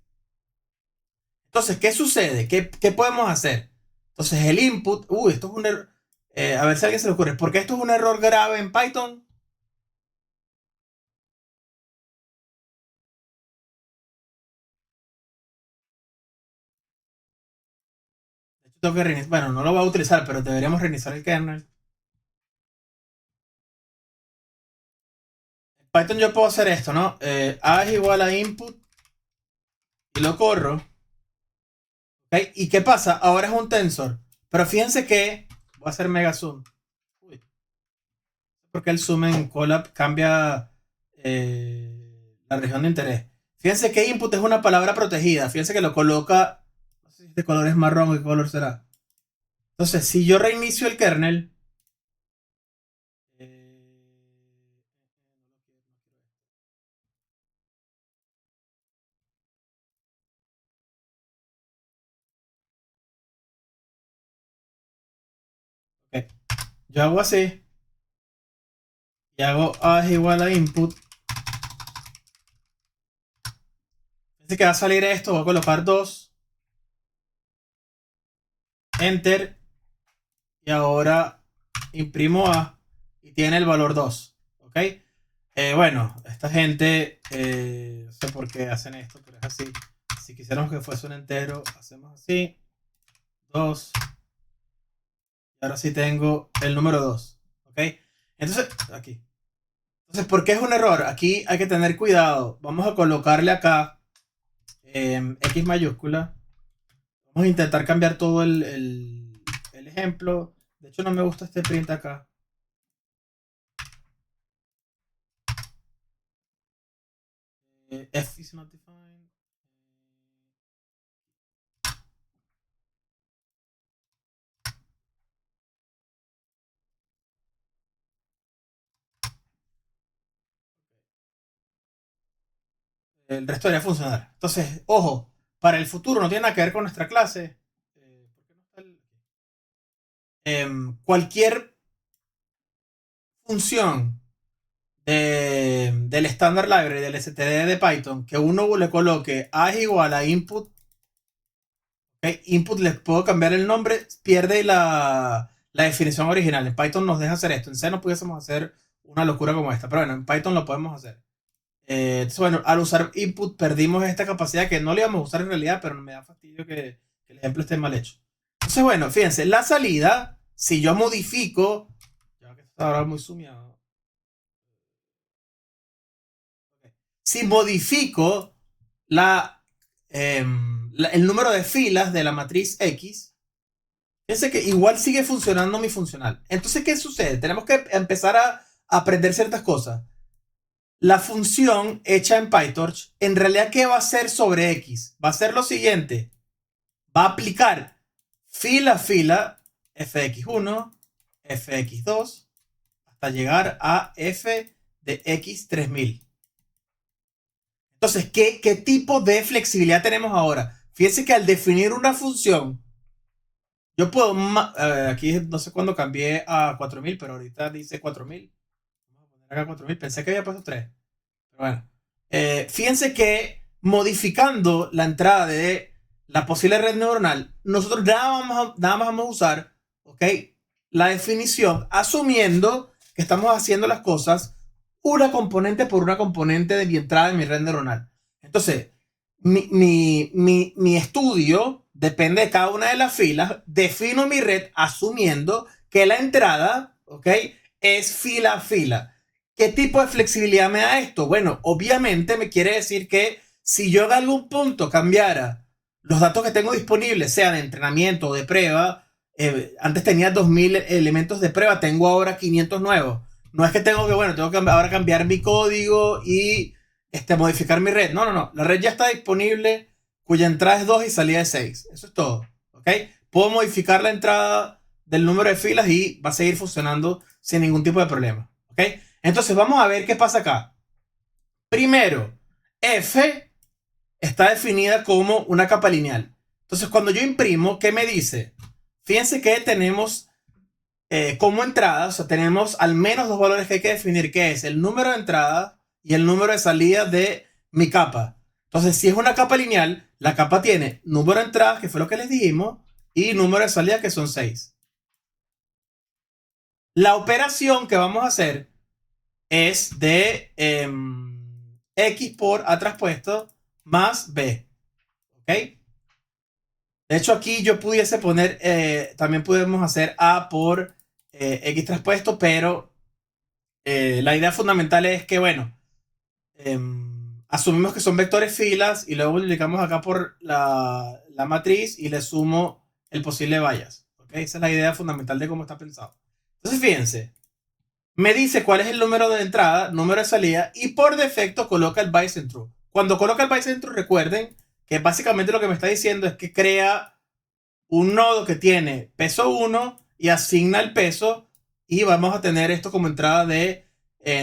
Entonces, ¿qué sucede? ¿Qué podemos hacer? Entonces, el input, esto es un error. A ver si a alguien se le ocurre. ¿Por qué esto es un error grave en Python? De hecho, tengo que reiniciar. Bueno, no lo voy a utilizar, pero deberíamos reiniciar el kernel. En Python yo puedo hacer esto, ¿no? A es igual a input y lo corro. ¿Ok? ¿Y qué pasa? Ahora es un tensor. Pero fíjense que voy a hacer mega zoom. Uy. Porque el zoom en Colab cambia la región de interés. Fíjense que input es una palabra protegida. Fíjense que lo coloca. No sé si este color es marrón, ¿qué color será? Entonces, si yo reinicio el kernel, ok, yo hago así y hago A es igual a input. Dice que va a salir esto, voy a colocar 2, enter, y ahora imprimo A y tiene el valor 2, ¿ok? Bueno, esta gente, no sé por qué hacen esto, pero es así. Si quisiéramos que fuese un entero, hacemos así, 2, y ahora sí tengo el número 2, ¿ok? Entonces, aquí. Entonces, ¿por qué es un error? Aquí hay que tener cuidado. Vamos a colocarle acá X mayúscula. Vamos a intentar cambiar todo el ejemplo. De hecho, no me gusta este print acá. F is not defined. El resto debería funcionar. Entonces, ojo, para el futuro no tiene nada que ver con nuestra clase. ¿Por qué no está cualquier función del Standard Library, del std de Python, que uno le coloque A es igual a input, ¿okay? Input les puedo cambiar el nombre, pierde la definición original. En Python nos deja hacer esto. En C no pudiésemos hacer una locura como esta, pero bueno, en Python lo podemos hacer. Entonces, bueno, al usar input perdimos esta capacidad que no le íbamos a usar en realidad, pero me da fastidio que el ejemplo esté mal hecho. Entonces, bueno, fíjense, la salida, si yo modifico, ya que está ahora muy sumiado, si modifico el número de filas de la matriz X, fíjense que igual sigue funcionando mi funcional. Entonces, ¿qué sucede? Tenemos que empezar a aprender ciertas cosas. La función hecha en PyTorch, en realidad, ¿qué va a hacer sobre X? Va a hacer lo siguiente. Va a aplicar fila a fila fx1, fx2, hasta llegar a f de x3000. Entonces, ¿qué tipo de flexibilidad tenemos ahora? Fíjense que al definir una función, yo puedo, aquí no sé cuándo cambié a 4000, pero ahorita dice 4000. Vamos a poner acá 4000, pensé que había puesto 3. Pero bueno, fíjense que modificando la entrada de la posible red neuronal, nosotros nada más vamos a usar, ¿ok?, la definición, asumiendo que estamos haciendo las cosas una componente por una componente de mi entrada de mi red neuronal. Entonces, mi estudio depende de cada una de las filas. Defino mi red asumiendo que la entrada, ¿ok?, es fila a fila. ¿Qué tipo de flexibilidad me da esto? Bueno, obviamente me quiere decir que si yo en algún punto cambiara los datos que tengo disponibles, sea de entrenamiento o de prueba, antes tenía 2000 elementos de prueba, tengo ahora 500 nuevos. No es que tengo que ahora cambiar mi código y modificar mi red. No. La red ya está disponible, cuya entrada es 2 y salida es 6. Eso es todo. ¿Ok? Puedo modificar la entrada del número de filas y va a seguir funcionando sin ningún tipo de problema. ¿Ok? Entonces vamos a ver qué pasa acá. Primero, F está definida como una capa lineal. Entonces cuando yo imprimo, ¿qué me dice? Fíjense que tenemos como entrada, o sea, tenemos al menos dos valores que hay que definir, que es el número de entrada y el número de salida de mi capa. Entonces, si es una capa lineal, la capa tiene número de entradas, que fue lo que les dijimos, y número de salida, que son 6. La operación que vamos a hacer es de X por A traspuesto más B. ¿Ok? De hecho, aquí yo pudiese poner, también podemos hacer A por X traspuesto, pero la idea fundamental es que, bueno, asumimos que son vectores filas y luego multiplicamos acá por la matriz y le sumo el posible bias. ¿Ok? Esa es la idea fundamental de cómo está pensado. Entonces, fíjense, me dice cuál es el número de entrada, número de salida y por defecto coloca el bias en true. Cuando coloca el bias en true, recuerden que básicamente lo que me está diciendo es que crea un nodo que tiene peso 1 y asigna el peso y vamos a tener esto como entrada de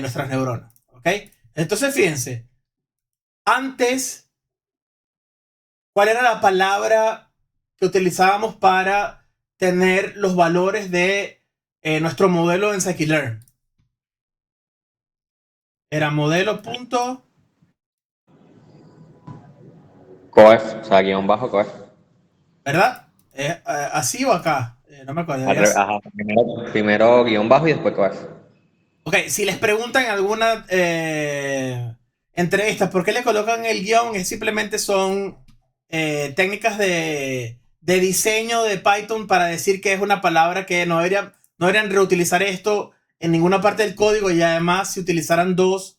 nuestras neuronas. ¿Ok? Entonces, fíjense, antes, ¿cuál era la palabra que utilizábamos para tener los valores de nuestro modelo en scikit-learn? Era modelo punto... Coef, o sea, guión bajo coef. ¿Verdad? ¿Así o acá? No me acuerdo. Ajá, primero guión bajo y después coef. Ok, si les preguntan en alguna entrevista por qué le colocan el guión, es simplemente son técnicas de diseño de Python para decir que es una palabra que no deberían reutilizar esto en ninguna parte del código, y además si utilizaran dos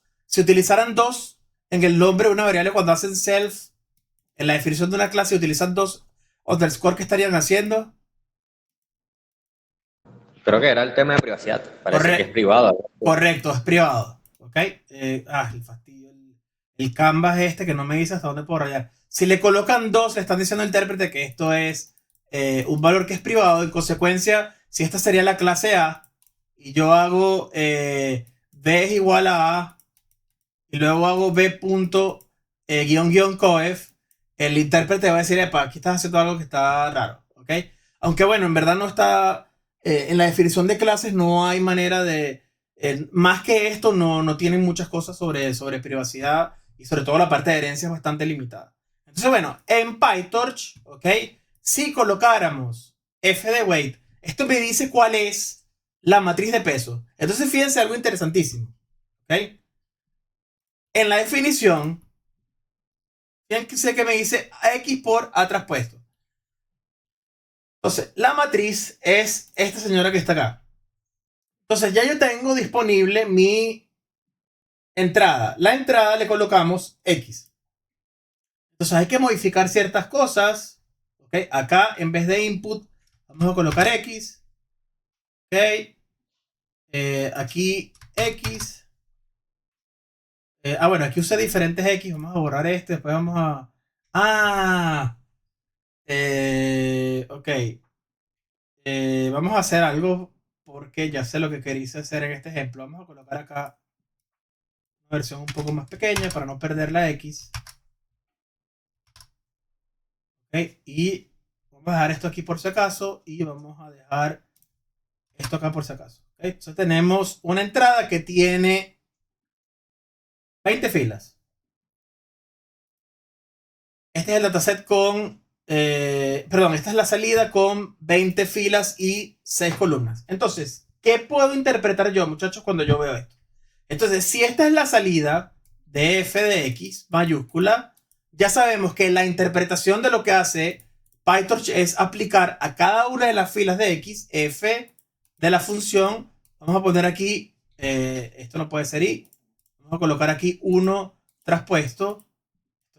en el nombre de una variable cuando hacen self, en la definición de una clase utilizan dos underscore, ¿qué estarían haciendo? Creo que era el tema de privacidad. Parece que es Correcto. privado. Correcto, es privado. ¿Ok? El fastidio. El canvas este que no me dice hasta dónde puedo rayar. Si le colocan dos, le están diciendo al intérprete que esto es un valor que es privado. En consecuencia, si esta sería la clase A y yo hago B es igual a A y luego hago B punto coef, el intérprete va a decir, epa, aquí estás haciendo algo que está raro. ¿Ok? Aunque bueno, en verdad no está... en la definición de clases no hay manera de... más que esto, no tienen muchas cosas sobre privacidad, y sobre todo la parte de herencia es bastante limitada. Entonces, bueno, en PyTorch, ¿ok? Si colocáramos f de weight, esto me dice cuál es la matriz de peso. Entonces, fíjense algo interesantísimo, ¿ok? En la definición, fíjense que me dice X por A traspuesto. Entonces, la matriz es esta señora que está acá. Entonces, ya yo tengo disponible mi entrada. La entrada le colocamos X. Entonces, hay que modificar ciertas cosas. ¿Ok? Acá, en vez de input, vamos a colocar X. ¿Ok? Aquí X. Bueno, aquí usé diferentes X. Vamos a borrar este. Después vamos a... Ok. Vamos a hacer algo porque ya sé lo que queréis hacer en este ejemplo. Vamos a colocar acá una versión un poco más pequeña para no perder la X. Okay, y vamos a dejar esto aquí por si acaso y vamos a dejar esto acá por si acaso. Okay, entonces tenemos una entrada que tiene 20 filas. Este es el dataset con... perdón, esta es la salida con 20 filas y 6 columnas. Entonces, ¿qué puedo interpretar yo, muchachos, cuando yo veo esto? Entonces, si esta es la salida de f de x mayúscula, ya sabemos que la interpretación de lo que hace PyTorch es aplicar a cada una de las filas de x f de la función. Vamos a poner aquí, esto no puede ser y, vamos a colocar aquí 1 traspuesto,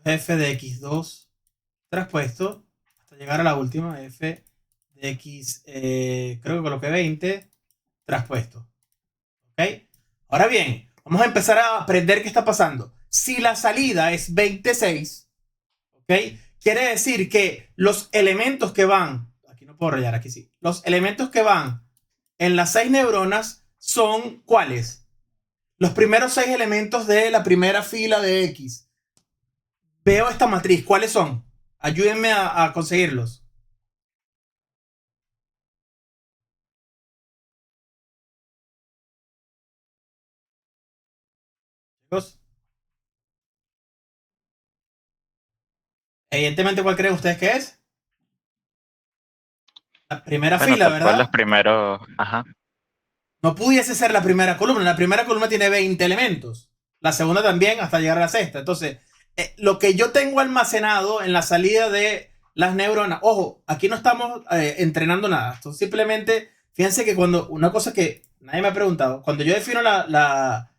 f de x2 traspuesto, hasta llegar a la última, f de x, creo que coloqué 20 traspuesto. ¿Ok? Ahora bien, vamos a empezar a aprender qué está pasando. Si la salida es 26, ¿ok? Quiere decir que los elementos que van, aquí no puedo rayar, aquí sí, los elementos que van en las 6 neuronas son ¿cuáles? Los primeros 6 elementos de la primera fila de X. Veo esta matriz, ¿cuáles son? Ayúdenme a conseguirlos. Chicos. Evidentemente, ¿cuál creen ustedes que es? La primera Bueno, fila, tal cual los ¿verdad? primeros, ajá. No pudiese ser la primera columna. La primera columna tiene 20 elementos. La segunda también hasta llegar a la sexta. Entonces, lo que yo tengo almacenado en la salida de las neuronas, ojo, aquí no estamos entrenando nada. Esto simplemente, fíjense que cuando, una cosa que nadie me ha preguntado, cuando yo defino la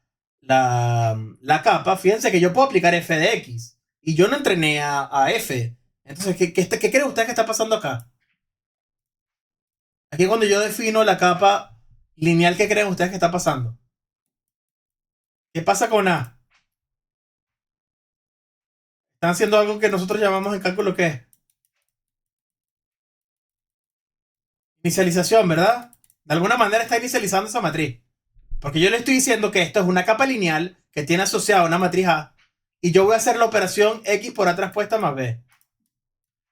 capa, fíjense que yo puedo aplicar f de x. Y yo no entrené a f. Entonces, ¿qué creen ustedes que está pasando acá? Aquí cuando yo defino la capa lineal, ¿qué creen ustedes que está pasando? ¿Qué pasa con A? Están haciendo algo que nosotros llamamos en cálculo, ¿qué es? Inicialización, ¿verdad? De alguna manera está inicializando esa matriz. Porque yo le estoy diciendo que esto es una capa lineal que tiene asociada una matriz A. Y yo voy a hacer la operación X por A transpuesta más B.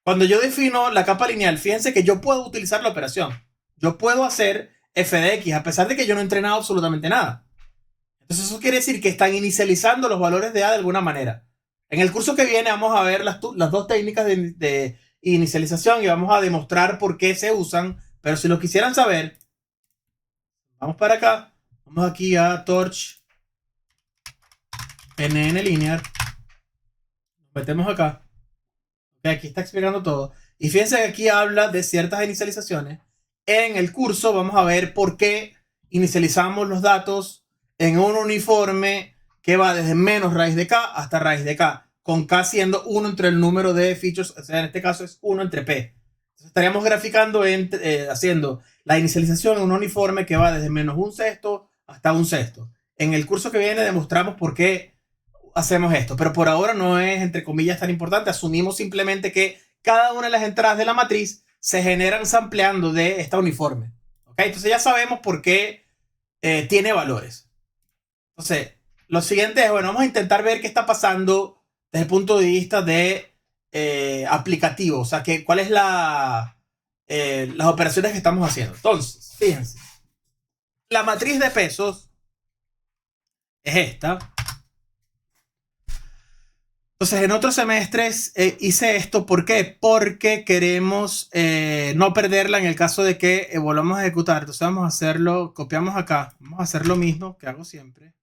Cuando yo defino la capa lineal, fíjense que yo puedo utilizar la operación. Yo puedo hacer f de x, a pesar de que yo no he entrenado absolutamente nada. Entonces eso quiere decir que están inicializando los valores de A de alguna manera. En el curso que viene vamos a ver las dos técnicas de inicialización y vamos a demostrar por qué se usan. Pero si lo quisieran saber, vamos para acá. Vamos aquí a Torch NN Linear. Nos metemos acá. Aquí está explicando todo. Y fíjense que aquí habla de ciertas inicializaciones. En el curso vamos a ver por qué inicializamos los datos en un uniforme que va desde menos raíz de k hasta raíz de k, con k siendo 1 entre el número de features, o sea, en este caso es 1 entre p. Entonces estaríamos graficando, haciendo la inicialización en un uniforme que va desde menos un sexto hasta un sexto. En el curso que viene demostramos por qué hacemos esto, pero por ahora no es, entre comillas, tan importante. Asumimos simplemente que cada una de las entradas de la matriz se generan sampleando de esta uniforme. ¿Okay? Entonces ya sabemos por qué tiene valores. Entonces, lo siguiente es, bueno, vamos a intentar ver qué está pasando desde el punto de vista de aplicativo. O sea, cuál es las operaciones que estamos haciendo. Entonces, fíjense. La matriz de pesos es esta. Entonces, en otros semestres hice esto. ¿Por qué? Porque queremos no perderla en el caso de que volvamos a ejecutar. Entonces, vamos a hacerlo, copiamos acá. Vamos a hacer lo mismo que hago siempre.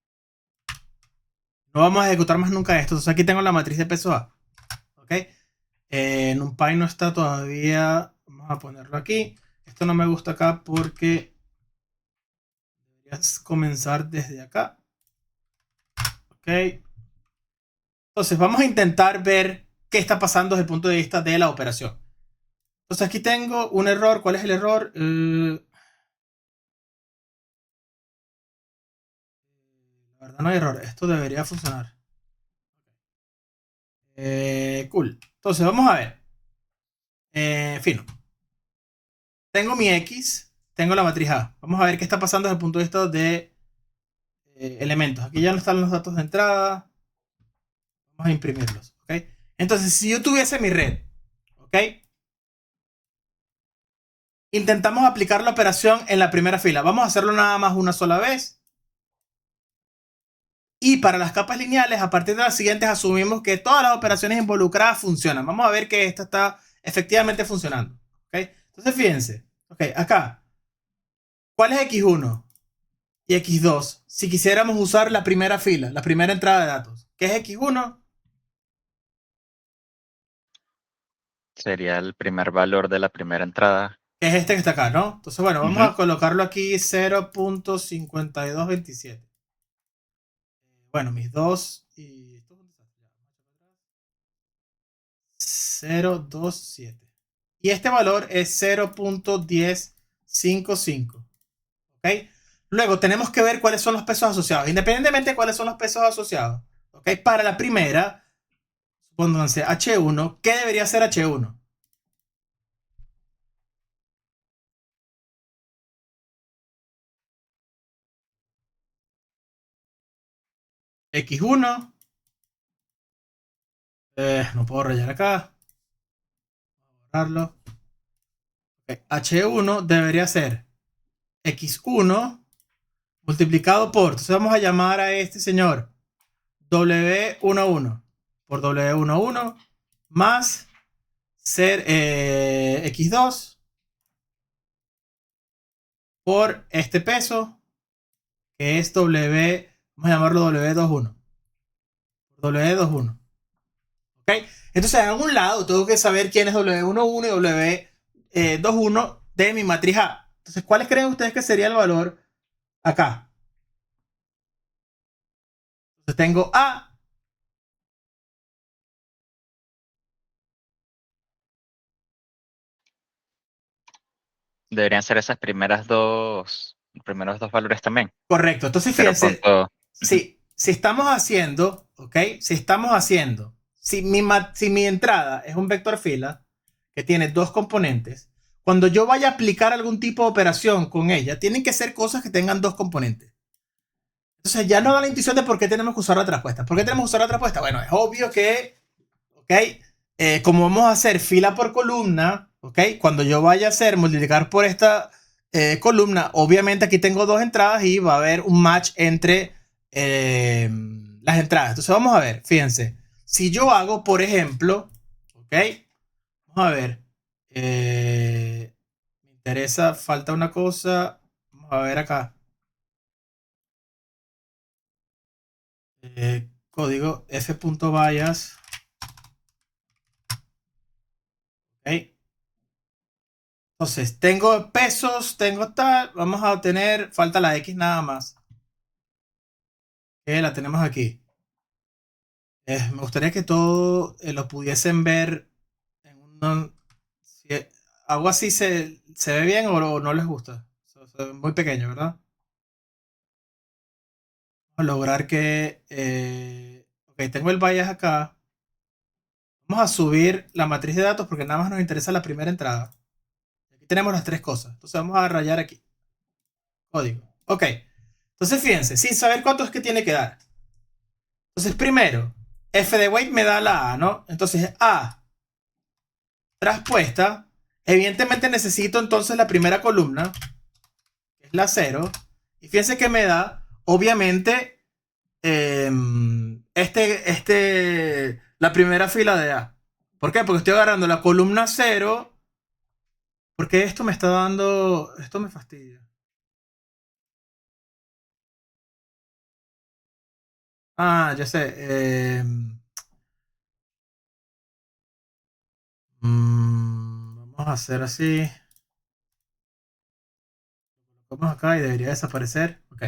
No vamos a ejecutar más nunca esto. Entonces, aquí tengo la matriz de peso A. ¿Ok? NumPy no está todavía. Vamos a ponerlo aquí. Esto no me gusta acá porque deberías comenzar desde acá. ¿Ok? Entonces vamos a intentar ver qué está pasando desde el punto de vista de la operación. Entonces aquí tengo un error. ¿Cuál es el error? La verdad no hay error. Esto debería funcionar. Cool. Entonces vamos a ver. Fino. Tengo mi X. Tengo la matriz A. Vamos a ver qué está pasando desde el punto de vista de elementos. Aquí ya no están los datos de entrada. Vamos a imprimirlos, ¿ok? Entonces, si yo tuviese mi red, ¿ok? Intentamos aplicar la operación en la primera fila. Vamos a hacerlo nada más una sola vez. Y para las capas lineales, a partir de las siguientes, asumimos que todas las operaciones involucradas funcionan. Vamos a ver que esta está efectivamente funcionando, ¿ok? Entonces, fíjense, ¿ok? Acá, ¿cuál es X1 y X2? Si quisiéramos usar la primera fila, la primera entrada de datos, ¿qué es X1? Sería el primer valor de la primera entrada. Es este que está acá, ¿no? Entonces, bueno, vamos a colocarlo aquí 0.5227. Bueno, mis dos y... 0.27. Y este valor es 0.1055. ¿Ok? Luego tenemos que ver cuáles son los pesos asociados. Independientemente de cuáles son los pesos asociados. ¿Ok? Para la primera, supónganse H1, ¿qué debería ser H1? X1. No puedo rayar acá. Voy a borrarlo. Okay. H1 debería ser X1 multiplicado por... Entonces vamos a llamar a este señor W11 por W11 más ser X2 por este peso que es W, vamos a llamarlo W21. W21. ¿Ok? Entonces en algún lado tengo que saber quién es W11 y W21 de mi matriz A. Entonces, ¿cuáles creen ustedes que sería el valor acá? Entonces tengo A. Deberían ser esas primeros dos valores también. Correcto. Entonces, fíjense, 0. si estamos haciendo, ¿ok? Si estamos haciendo si mi entrada es un vector fila que tiene dos componentes, cuando yo vaya a aplicar algún tipo de operación con ella, tienen que ser cosas que tengan dos componentes. Entonces ya no da la intuición de por qué tenemos que usar la traspuesta. ¿Por qué tenemos que usar la traspuesta? Bueno, es obvio que, ¿ok? Como vamos a hacer fila por columna, ¿ok? Cuando yo vaya a hacer multiplicar por esta columna, obviamente aquí tengo dos entradas y va a haber un match entre las entradas. Entonces vamos a ver, fíjense. Si yo hago, por ejemplo, ¿ok? Vamos a ver. Me interesa, falta una cosa. Vamos a ver acá. Código f.bias. Ok. Entonces, tengo pesos, tengo tal. Vamos a obtener, falta la X nada más. La tenemos aquí. Me gustaría que todo lo pudiesen ver en si algo así se ve bien o no les gusta. Muy pequeño, ¿verdad? Vamos a lograr que... ok, tengo el bias acá. Vamos a subir la matriz de datos porque nada más nos interesa la primera entrada. Aquí tenemos las tres cosas. Entonces vamos a rayar aquí. Código. Ok. Entonces fíjense, sin saber cuánto es que tiene que dar. Entonces primero, f de weight me da la A, ¿no? Entonces A traspuesta. Evidentemente necesito entonces la primera columna, que es la 0. Y fíjense que me da, obviamente, la primera fila de A. ¿Por qué? Porque estoy agarrando la columna 0. Porque esto me está dando... Esto me fastidia. Ah, ya sé. Vamos a hacer así. Lo colocamos acá y debería desaparecer. Ok.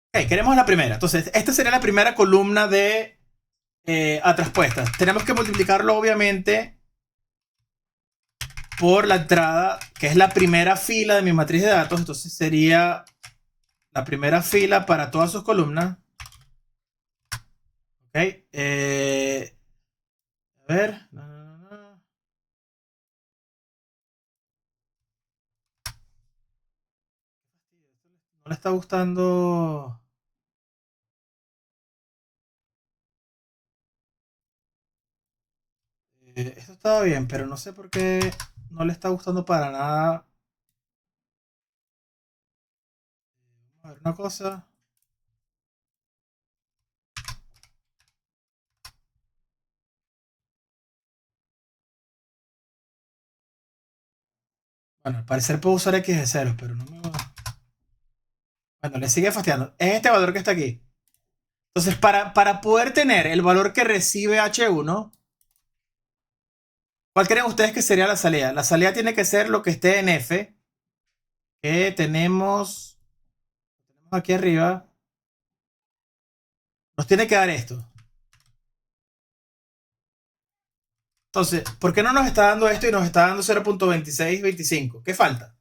Ok, queremos la primera. Entonces, esta sería la primera columna de a traspuestas. Tenemos que multiplicarlo, obviamente, por la entrada, que es la primera fila de mi matriz de datos. Entonces, sería la primera fila para todas sus columnas. Ok. A ver. No le está gustando. Esto estaba bien, pero no sé por qué no le está gustando para nada. Vamos a ver una cosa. Bueno, al parecer puedo usar x de 0, pero no me va. Bueno, le sigue fastidiando. Es este valor que está aquí. Entonces, para poder tener el valor que recibe H1, ¿cuál creen ustedes que sería la salida? La salida tiene que ser lo que esté en F, que tenemos aquí arriba. Nos tiene que dar esto. Entonces, ¿por qué no nos está dando esto y nos está dando 0.2625? ¿Qué falta?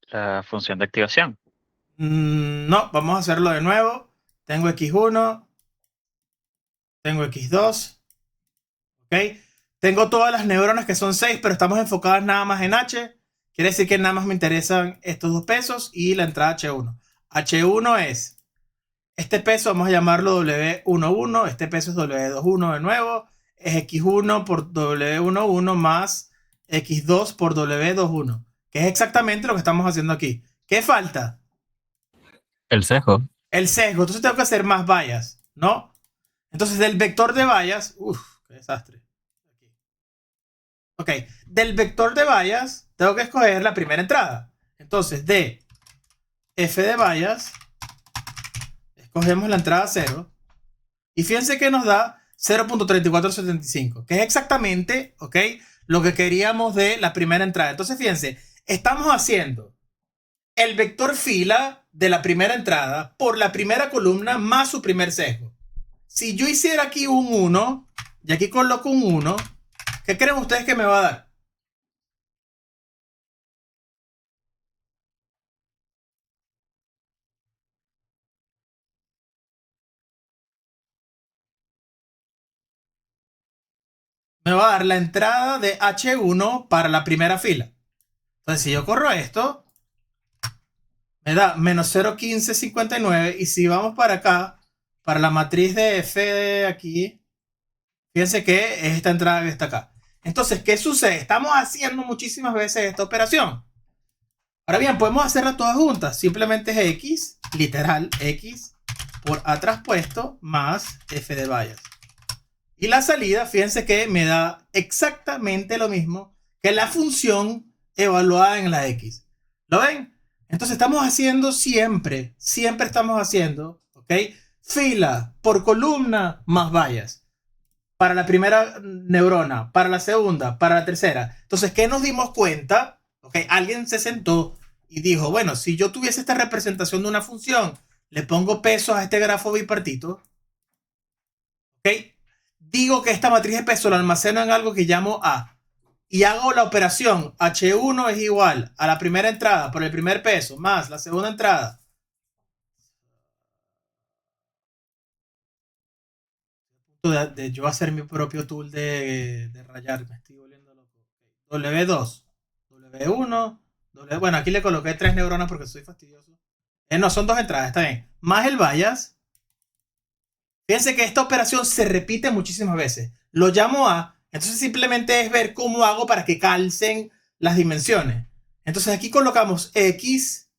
La función de activación. No, vamos a hacerlo de nuevo. Tengo x1, tengo x2, ¿ok? Tengo todas las neuronas que son 6, pero estamos enfocadas nada más en H. Quiere decir que nada más me interesan estos dos pesos y la entrada H1. H1 es este peso, vamos a llamarlo W11, este peso es W21 de nuevo, es X1 por W11 más X2 por W21, que es exactamente lo que estamos haciendo aquí. ¿Qué falta? El sesgo. El sesgo. Entonces tengo que hacer más vallas, ¿no? Entonces del vector de vallas, qué desastre. Ok, del vector de vallas tengo que escoger la primera entrada. Entonces de f de vallas escogemos la entrada 0 y fíjense que nos da 0.3475, que es exactamente, ok, lo que queríamos de la primera entrada. Entonces fíjense, estamos haciendo el vector fila de la primera entrada por la primera columna más su primer sesgo. Si yo hiciera aquí un 1 y aquí coloco un 1, ¿Qué creen ustedes que me va a dar? Me va a dar la entrada de H1 para la primera fila. Entonces, si yo corro esto, me da menos 0,1559. Y si vamos para acá, para la matriz de F de aquí, fíjense que es esta entrada que está acá. Entonces, ¿qué sucede? Estamos haciendo muchísimas veces esta operación. Ahora bien, podemos hacerla todas juntas. Simplemente es X, literal, X por A traspuesto más F de vallas. Y la salida, fíjense que me da exactamente lo mismo que la función evaluada en la X. ¿Lo ven? Entonces estamos haciendo siempre estamos haciendo, ¿ok? Fila por columna más vallas. Para la primera neurona, para la segunda, para la tercera. Entonces, ¿qué nos dimos cuenta? ¿Ok? Alguien se sentó y dijo, bueno, si yo tuviese esta representación de una función, le pongo pesos a este grafo bipartito, ¿ok? Digo que esta matriz de peso la almaceno en algo que llamo A y hago la operación H1 es igual a la primera entrada por el primer peso más la segunda entrada de yo hacer mi propio tool de rayar. Me estoy volviendo loco. W2, W1, bueno, aquí le coloqué 3 neuronas porque soy fastidioso. No, son 2 entradas, está bien. Más el bias. Fíjense que esta operación se repite muchísimas veces. Lo llamo A, entonces simplemente es ver cómo hago para que calcen las dimensiones. Entonces aquí colocamos X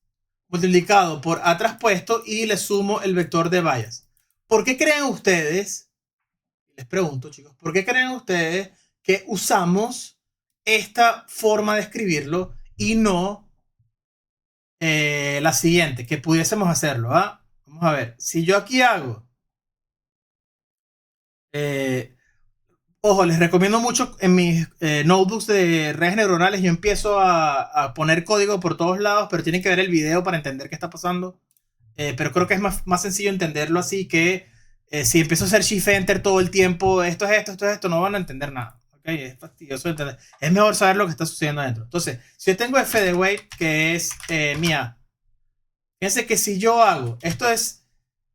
multiplicado por A traspuesto y le sumo el vector de bias. ¿Por qué creen ustedes? Les pregunto, chicos, ¿por qué creen ustedes que usamos esta forma de escribirlo y no la siguiente, que pudiésemos hacerlo? ¿Ah? Vamos a ver, si yo aquí hago ojo, les recomiendo mucho en mis notebooks de redes neuronales. Yo empiezo a poner código por todos lados, pero tienen que ver el video para entender qué está pasando. Pero creo que es más sencillo entenderlo así que si empiezo a hacer shift enter todo el tiempo, esto es esto, no van a entender nada. ¿Okay? Es fastidioso de entender. Es mejor saber lo que está sucediendo adentro. Entonces, si yo tengo f de weight, que es mía, fíjense que si yo hago, esto es,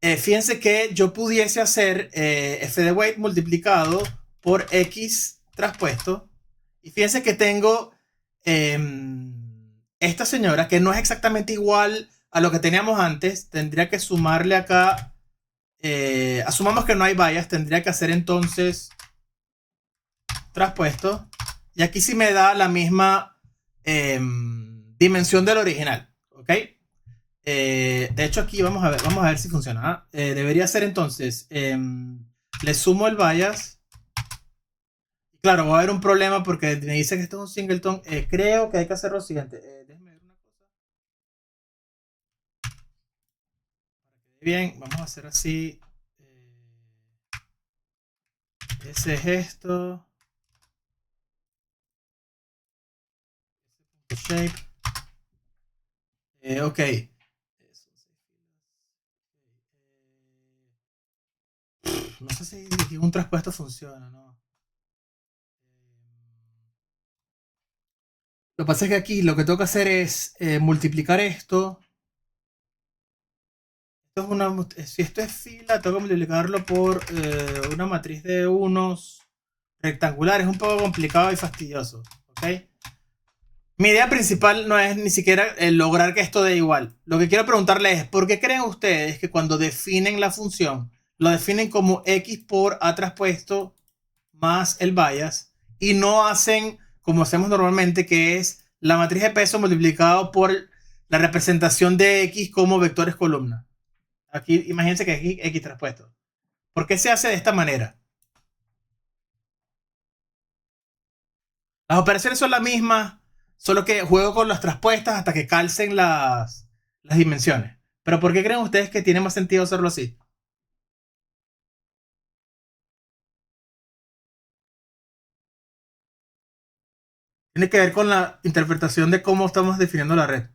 fíjense que yo pudiese hacer f de weight multiplicado por x traspuesto. Y fíjense que tengo esta señora que no es exactamente igual a lo que teníamos antes. Tendría que sumarle acá. Asumamos que no hay vallas. Tendría que hacer entonces traspuesto. Y aquí sí me da la misma dimensión del original. ¿Ok? De hecho aquí vamos a ver si funciona. Debería ser entonces. Le sumo el bias. Claro, va a haber un problema porque me dice que esto es un singleton. Creo que hay que hacer lo siguiente. Déjeme ver una cosa. Bien, vamos a hacer así. Ese es esto. Shape. Ok. No sé si un traspuesto funciona, ¿no? Lo que pasa es que aquí lo que tengo que hacer es multiplicar esto. Si esto es fila, tengo que multiplicarlo por una matriz de unos rectangulares. Es un poco complicado y fastidioso. ¿Ok? Mi idea principal no es ni siquiera lograr que esto dé igual. Lo que quiero preguntarles es, ¿por qué creen ustedes que cuando definen la función, lo definen como x por a traspuesto más el bias y no hacen como hacemos normalmente, que es la matriz de peso multiplicado por la representación de x como vectores columna? Aquí imagínense que es x traspuesto. ¿Por qué se hace de esta manera? Las operaciones son las mismas, solo que juego con las traspuestas hasta que calcen las dimensiones. Pero ¿por qué creen ustedes que tiene más sentido hacerlo así? Tiene que ver con la interpretación de cómo estamos definiendo la red.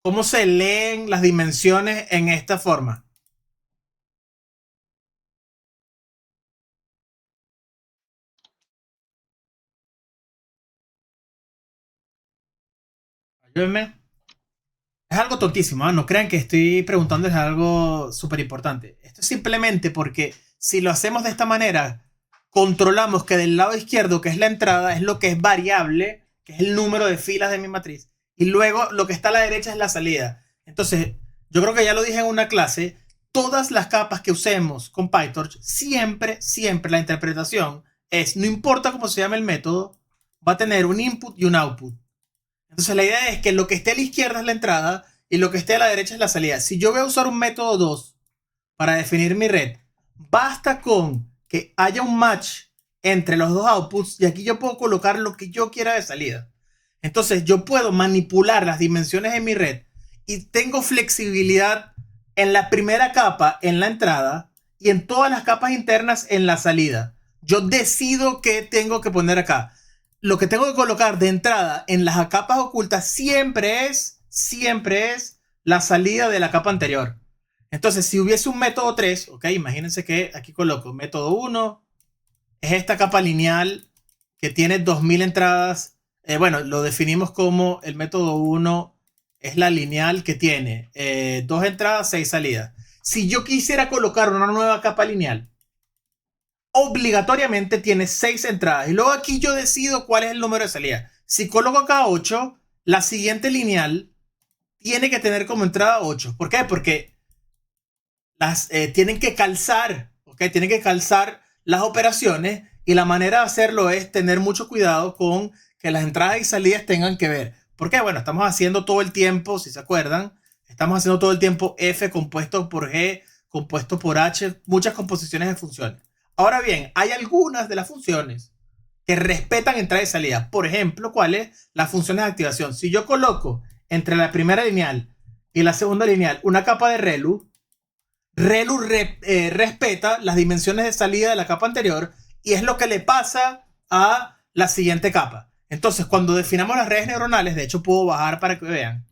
¿Cómo se leen las dimensiones en esta forma? Ayúdenme. Es algo tontísimo, ¿eh? No crean que estoy preguntándoles algo súper importante. Esto es simplemente porque si lo hacemos de esta manera, controlamos que del lado izquierdo, que es la entrada, es lo que es variable, que es el número de filas de mi matriz. Y luego lo que está a la derecha es la salida. Entonces, yo creo que ya lo dije en una clase, todas las capas que usemos con PyTorch, siempre la interpretación es, no importa cómo se llame el método, va a tener un input y un output. Entonces la idea es que lo que esté a la izquierda es la entrada y lo que esté a la derecha es la salida. Si yo voy a usar un método 2 para definir mi red, basta con que haya un match entre los dos outputs y aquí yo puedo colocar lo que yo quiera de salida. Entonces yo puedo manipular las dimensiones de mi red y tengo flexibilidad en la primera capa, en la entrada, y en todas las capas internas en la salida. Yo decido qué tengo que poner acá. Lo que tengo que colocar de entrada en las capas ocultas siempre es la salida de la capa anterior. Entonces, si hubiese un método 3, ok, imagínense que aquí coloco método 1, es esta capa lineal que tiene 2000 entradas. Bueno, lo definimos como el método 1 es la lineal que tiene 2 entradas, 6 salidas. Si yo quisiera colocar una nueva capa lineal, obligatoriamente tiene 6 entradas. Y luego aquí yo decido cuál es el número de salida. Si coloco acá 8, la siguiente lineal tiene que tener como entrada 8. ¿Por qué? Porque las tienen que calzar, ¿ok? Tienen que calzar las operaciones y la manera de hacerlo es tener mucho cuidado con que las entradas y salidas tengan que ver. ¿Por qué? Bueno, estamos haciendo todo el tiempo, si se acuerdan, estamos haciendo todo el tiempo F compuesto por G, compuesto por H, muchas composiciones de funciones. Ahora bien, hay algunas de las funciones que respetan entrada y salida. Por ejemplo, ¿cuál es? Las funciones de activación. Si yo coloco entre la primera lineal y la segunda lineal una capa de ReLU, ReLU respeta las dimensiones de salida de la capa anterior y es lo que le pasa a la siguiente capa. Entonces, cuando definamos las redes neuronales, de hecho puedo bajar para que vean.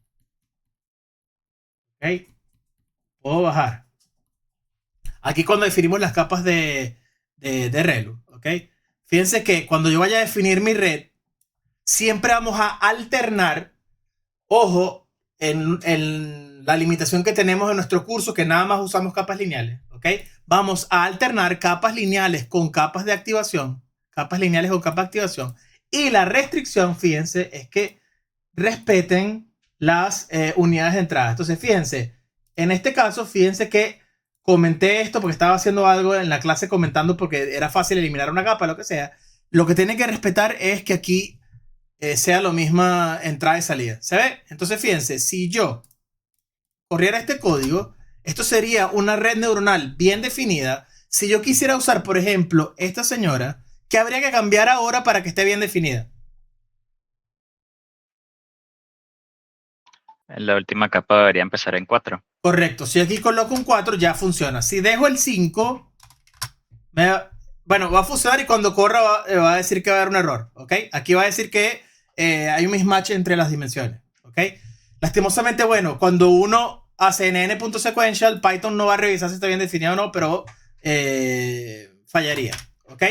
¿Ok? Puedo bajar. Aquí cuando definimos las capas de ReLU, ¿ok? Fíjense que cuando yo vaya a definir mi red, siempre vamos a alternar, ojo, en la limitación que tenemos en nuestro curso, que nada más usamos capas lineales, ¿ok? Vamos a alternar capas lineales con capas de activación, capas lineales con capas de activación, y la restricción, fíjense, es que respeten las unidades de entrada. Entonces, fíjense, en este caso, fíjense que comenté esto porque estaba haciendo algo en la clase comentando porque era fácil eliminar una capa, lo que sea. Lo que tiene que respetar es que aquí sea lo misma entrada y salida. ¿Se ve? Entonces fíjense, si yo corriera este código, esto sería una red neuronal bien definida. Si yo quisiera usar, por ejemplo, esta señora, ¿qué habría que cambiar ahora para que esté bien definida? La última capa debería empezar en 4. Correcto. Si aquí coloco un 4, ya funciona. Si dejo el 5, bueno, va a funcionar y cuando corra va a decir que va a haber un error. ¿Ok? Aquí va a decir que hay un mismatch entre las dimensiones. ¿Ok? Lastimosamente, bueno, cuando uno hace nn.sequential, Python no va a revisar si está bien definido o no, pero fallaría. ¿Ok?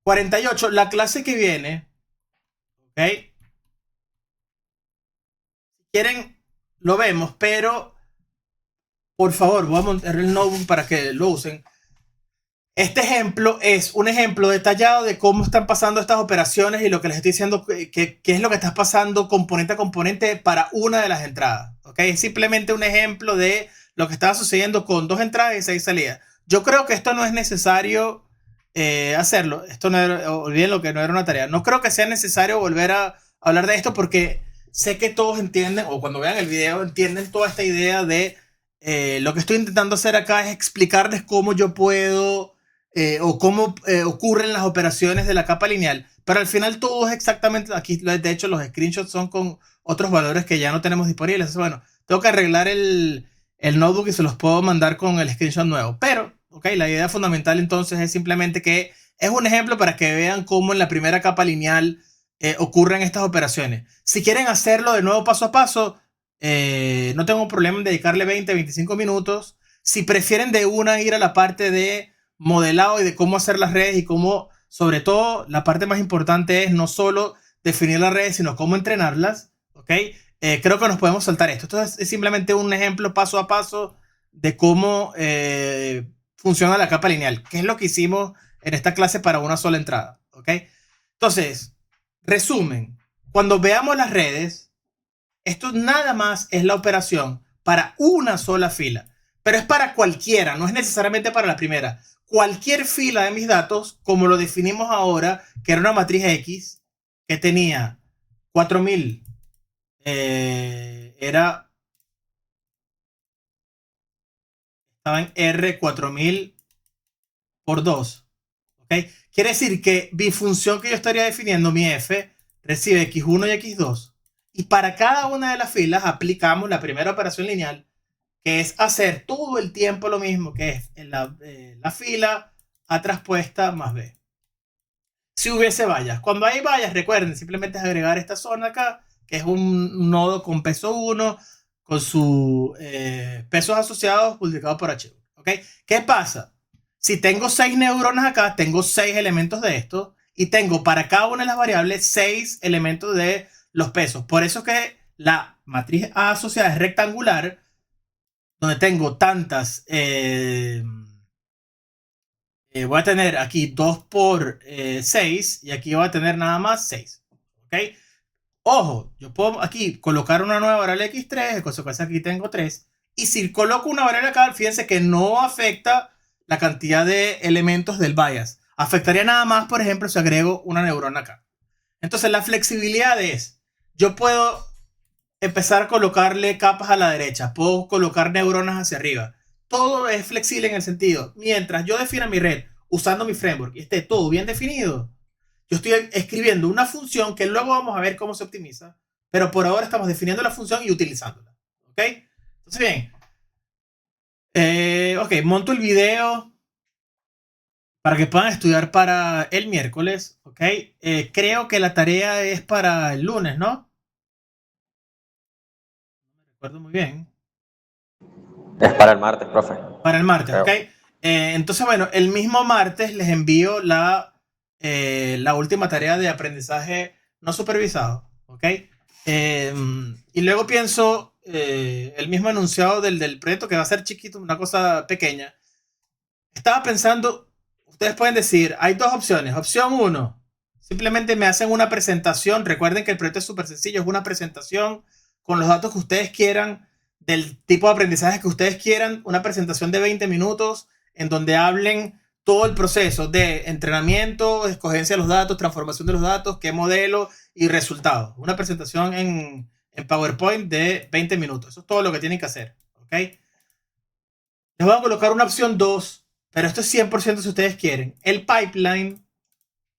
48, la clase que viene. ¿Ok? Si quieren, lo vemos, pero por favor, voy a montar el notebook para que lo usen. Este ejemplo es un ejemplo detallado de cómo están pasando estas operaciones y lo que les estoy diciendo, qué es lo que está pasando componente a componente para una de las entradas. ¿Ok? Es simplemente un ejemplo de lo que estaba sucediendo con 2 entradas y 6 salidas. Yo creo que esto no es necesario hacerlo. Esto no era, olviden lo que no era una tarea. No creo que sea necesario volver a hablar de esto porque sé que todos entienden, o cuando vean el video entienden toda esta idea de lo que estoy intentando hacer acá es explicarles cómo yo puedo o cómo ocurren las operaciones de la capa lineal, pero al final todo es exactamente, aquí de hecho los screenshots son con otros valores que ya no tenemos disponibles. Entonces, bueno, tengo que arreglar el notebook y se los puedo mandar con el screenshot nuevo, pero ok, la idea fundamental entonces es simplemente que es un ejemplo para que vean cómo en la primera capa lineal ocurren estas operaciones. Si quieren hacerlo de nuevo paso a paso, no tengo problema en dedicarle 20, 25 minutos. Si prefieren de una ir a la parte de modelado y de cómo hacer las redes y cómo, sobre todo, la parte más importante es no solo definir las redes, sino cómo entrenarlas, ¿ok? Creo que nos podemos saltar esto. Esto es simplemente un ejemplo paso a paso de cómo funciona la capa lineal, que es lo que hicimos en esta clase para una sola entrada, ¿ok? Entonces, resumen, cuando veamos las redes, esto nada más es la operación para una sola fila, pero es para cualquiera, no es necesariamente para la primera. Cualquier fila de mis datos, como lo definimos ahora, que era una matriz X, que tenía 4000, estaba en R 4000 por 2. ¿Okay? Quiere decir que mi función que yo estaría definiendo, mi f, recibe x1 y x2. Y para cada una de las filas aplicamos la primera operación lineal, que es hacer todo el tiempo lo mismo, que es en la fila a traspuesta más b. Si hubiese vallas. Cuando hay vallas, recuerden, simplemente es agregar esta zona acá, que es un nodo con peso 1, con sus pesos asociados multiplicados por h1. ¿Okay? ¿Qué pasa? Si tengo 6 neuronas acá, tengo 6 elementos de esto, y tengo para cada una de las variables 6 elementos de los pesos. Por eso que la matriz A asociada es rectangular, donde tengo tantas... voy a tener aquí 2 por 6 y aquí voy a tener nada más 6. ¿Ok? Ojo, yo puedo aquí colocar una nueva variable x3, en consecuencia aquí tengo 3. Y si coloco una variable acá, fíjense que no afecta la cantidad de elementos del bias. Afectaría nada más, por ejemplo, si agrego una neurona acá. Entonces la flexibilidad es, yo puedo empezar a colocarle capas a la derecha, puedo colocar neuronas hacia arriba. Todo es flexible en el sentido, mientras yo defina mi red usando mi framework y esté todo bien definido, yo estoy escribiendo una función que luego vamos a ver cómo se optimiza, pero por ahora estamos definiendo la función y utilizándola. ¿Ok? Entonces, bien. Ok, monto el video para que puedan estudiar para el miércoles. ¿Ok? Creo que la tarea es para el lunes, ¿no? No me recuerdo muy bien. Es para el martes, profe. Para el martes, Creo. ¿ok? Entonces, bueno, el mismo martes les envío la última tarea de aprendizaje no supervisado, ¿ok? Y luego pienso el mismo enunciado del proyecto, que va a ser chiquito, una cosa pequeña. Estaba pensando, ustedes pueden decir, hay dos opciones. Opción 1, simplemente me hacen una presentación. Recuerden que el proyecto es súper sencillo, es una presentación con los datos que ustedes quieran, del tipo de aprendizaje que ustedes quieran, una presentación de 20 minutos en donde hablen todo el proceso de entrenamiento, escogencia de los datos, transformación de los datos, qué modelo y resultados. Una presentación en PowerPoint de 20 minutos. Eso es todo lo que tienen que hacer. ¿Ok? Les voy a colocar una opción 2, pero esto es 100% si ustedes quieren. El pipeline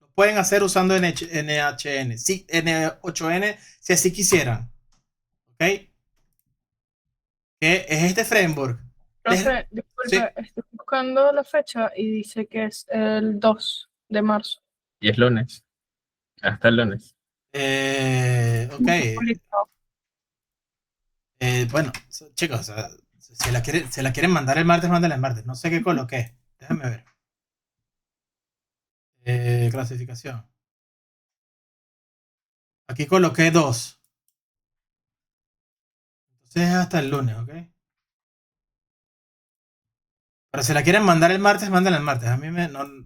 lo pueden hacer usando NHN, sí, N8N si así quisieran. ¿Ok? Que es este framework. Profe, disculpe, Sí. estoy buscando la fecha y dice que es el 2 de marzo. Y es lunes. Hasta el lunes. Ok. Publicado. Bueno, chicos, o sea, se la quieren mandar el martes, mándenla el martes. No sé qué coloqué. Déjame ver. Clasificación. Aquí coloqué 2. Entonces es hasta el lunes, ¿ok? Pero si la quieren mandar el martes, mándenla el martes. A mí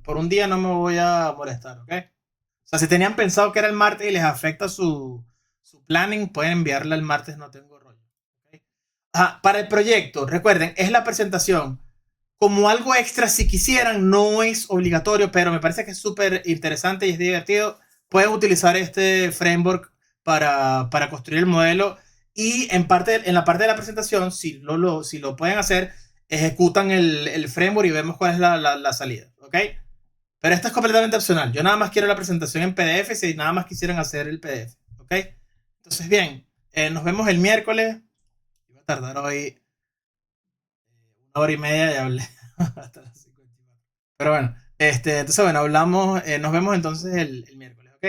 por un día no me voy a molestar, ¿ok? O sea, si tenían pensado que era el martes y les afecta su planning, pueden enviarla el martes, no tengo rollo. ¿Okay? Para el proyecto, recuerden, es la presentación. Como algo extra, si quisieran, no es obligatorio, pero me parece que es súper interesante y es divertido. Pueden utilizar este framework para construir el modelo y en la parte de la presentación, si lo pueden hacer, ejecutan el framework y vemos cuál es la salida. ¿Ok? Pero esto es completamente opcional. Yo nada más quiero la presentación en PDF si nada más quisieran hacer el PDF. ¿Ok? Entonces, bien, nos vemos el miércoles. Voy a tardar hoy 1 hora y media y hablé hasta las 54. Pero bueno, entonces, bueno, hablamos, nos vemos entonces el miércoles, ¿ok?